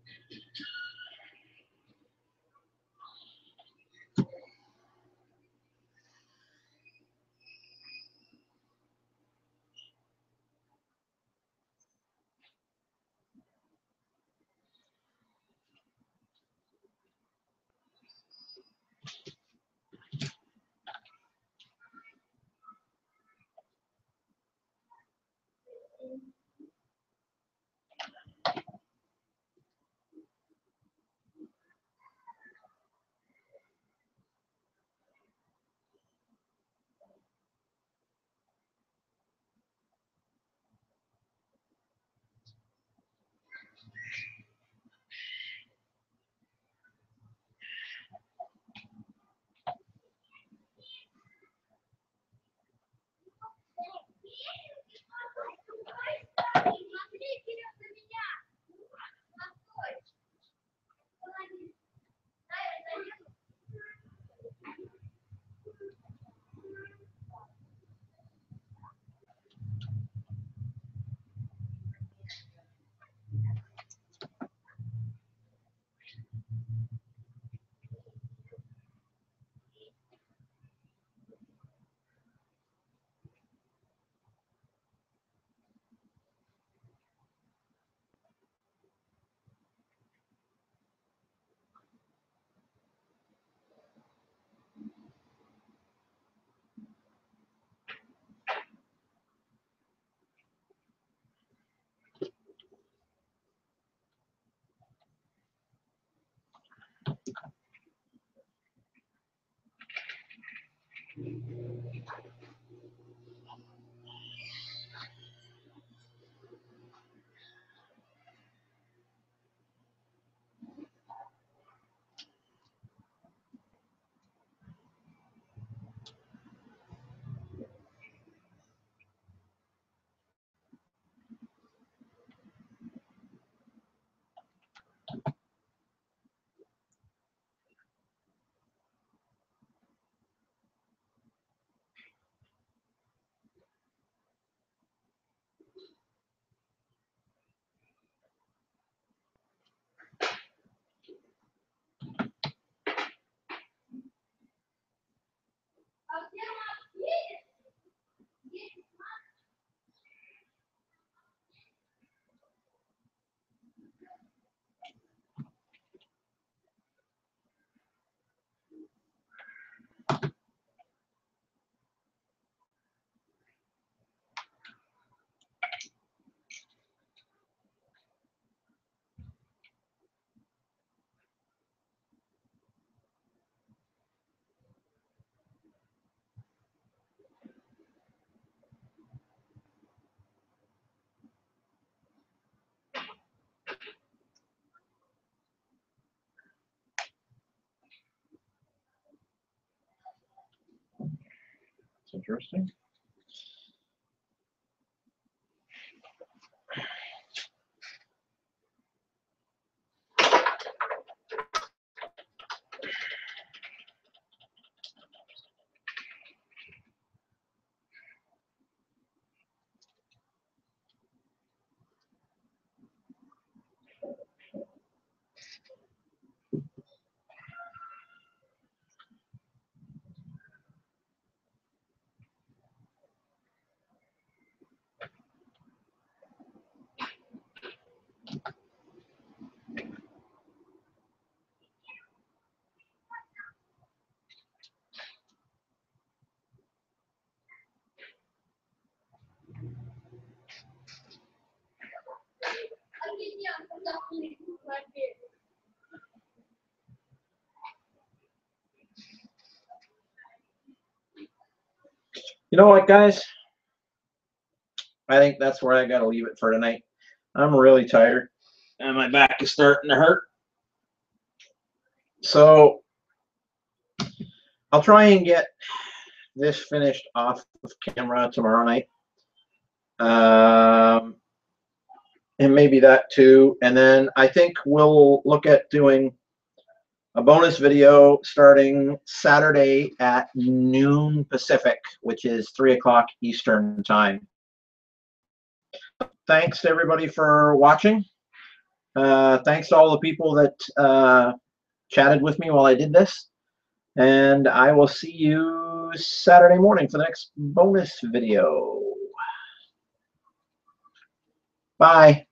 It's interesting. You know what, guys? I think that's where I got to leave it for tonight. I'm really tired, and my back is starting to hurt. So I'll try and get this finished off of camera tomorrow night. And maybe that too. And then I think we'll look at doing a bonus video starting Saturday at noon Pacific, which is 3 o'clock Eastern time. Thanks to everybody for watching. Thanks to all the people that chatted with me while I did this. And I will see you Saturday morning for the next bonus video. Bye.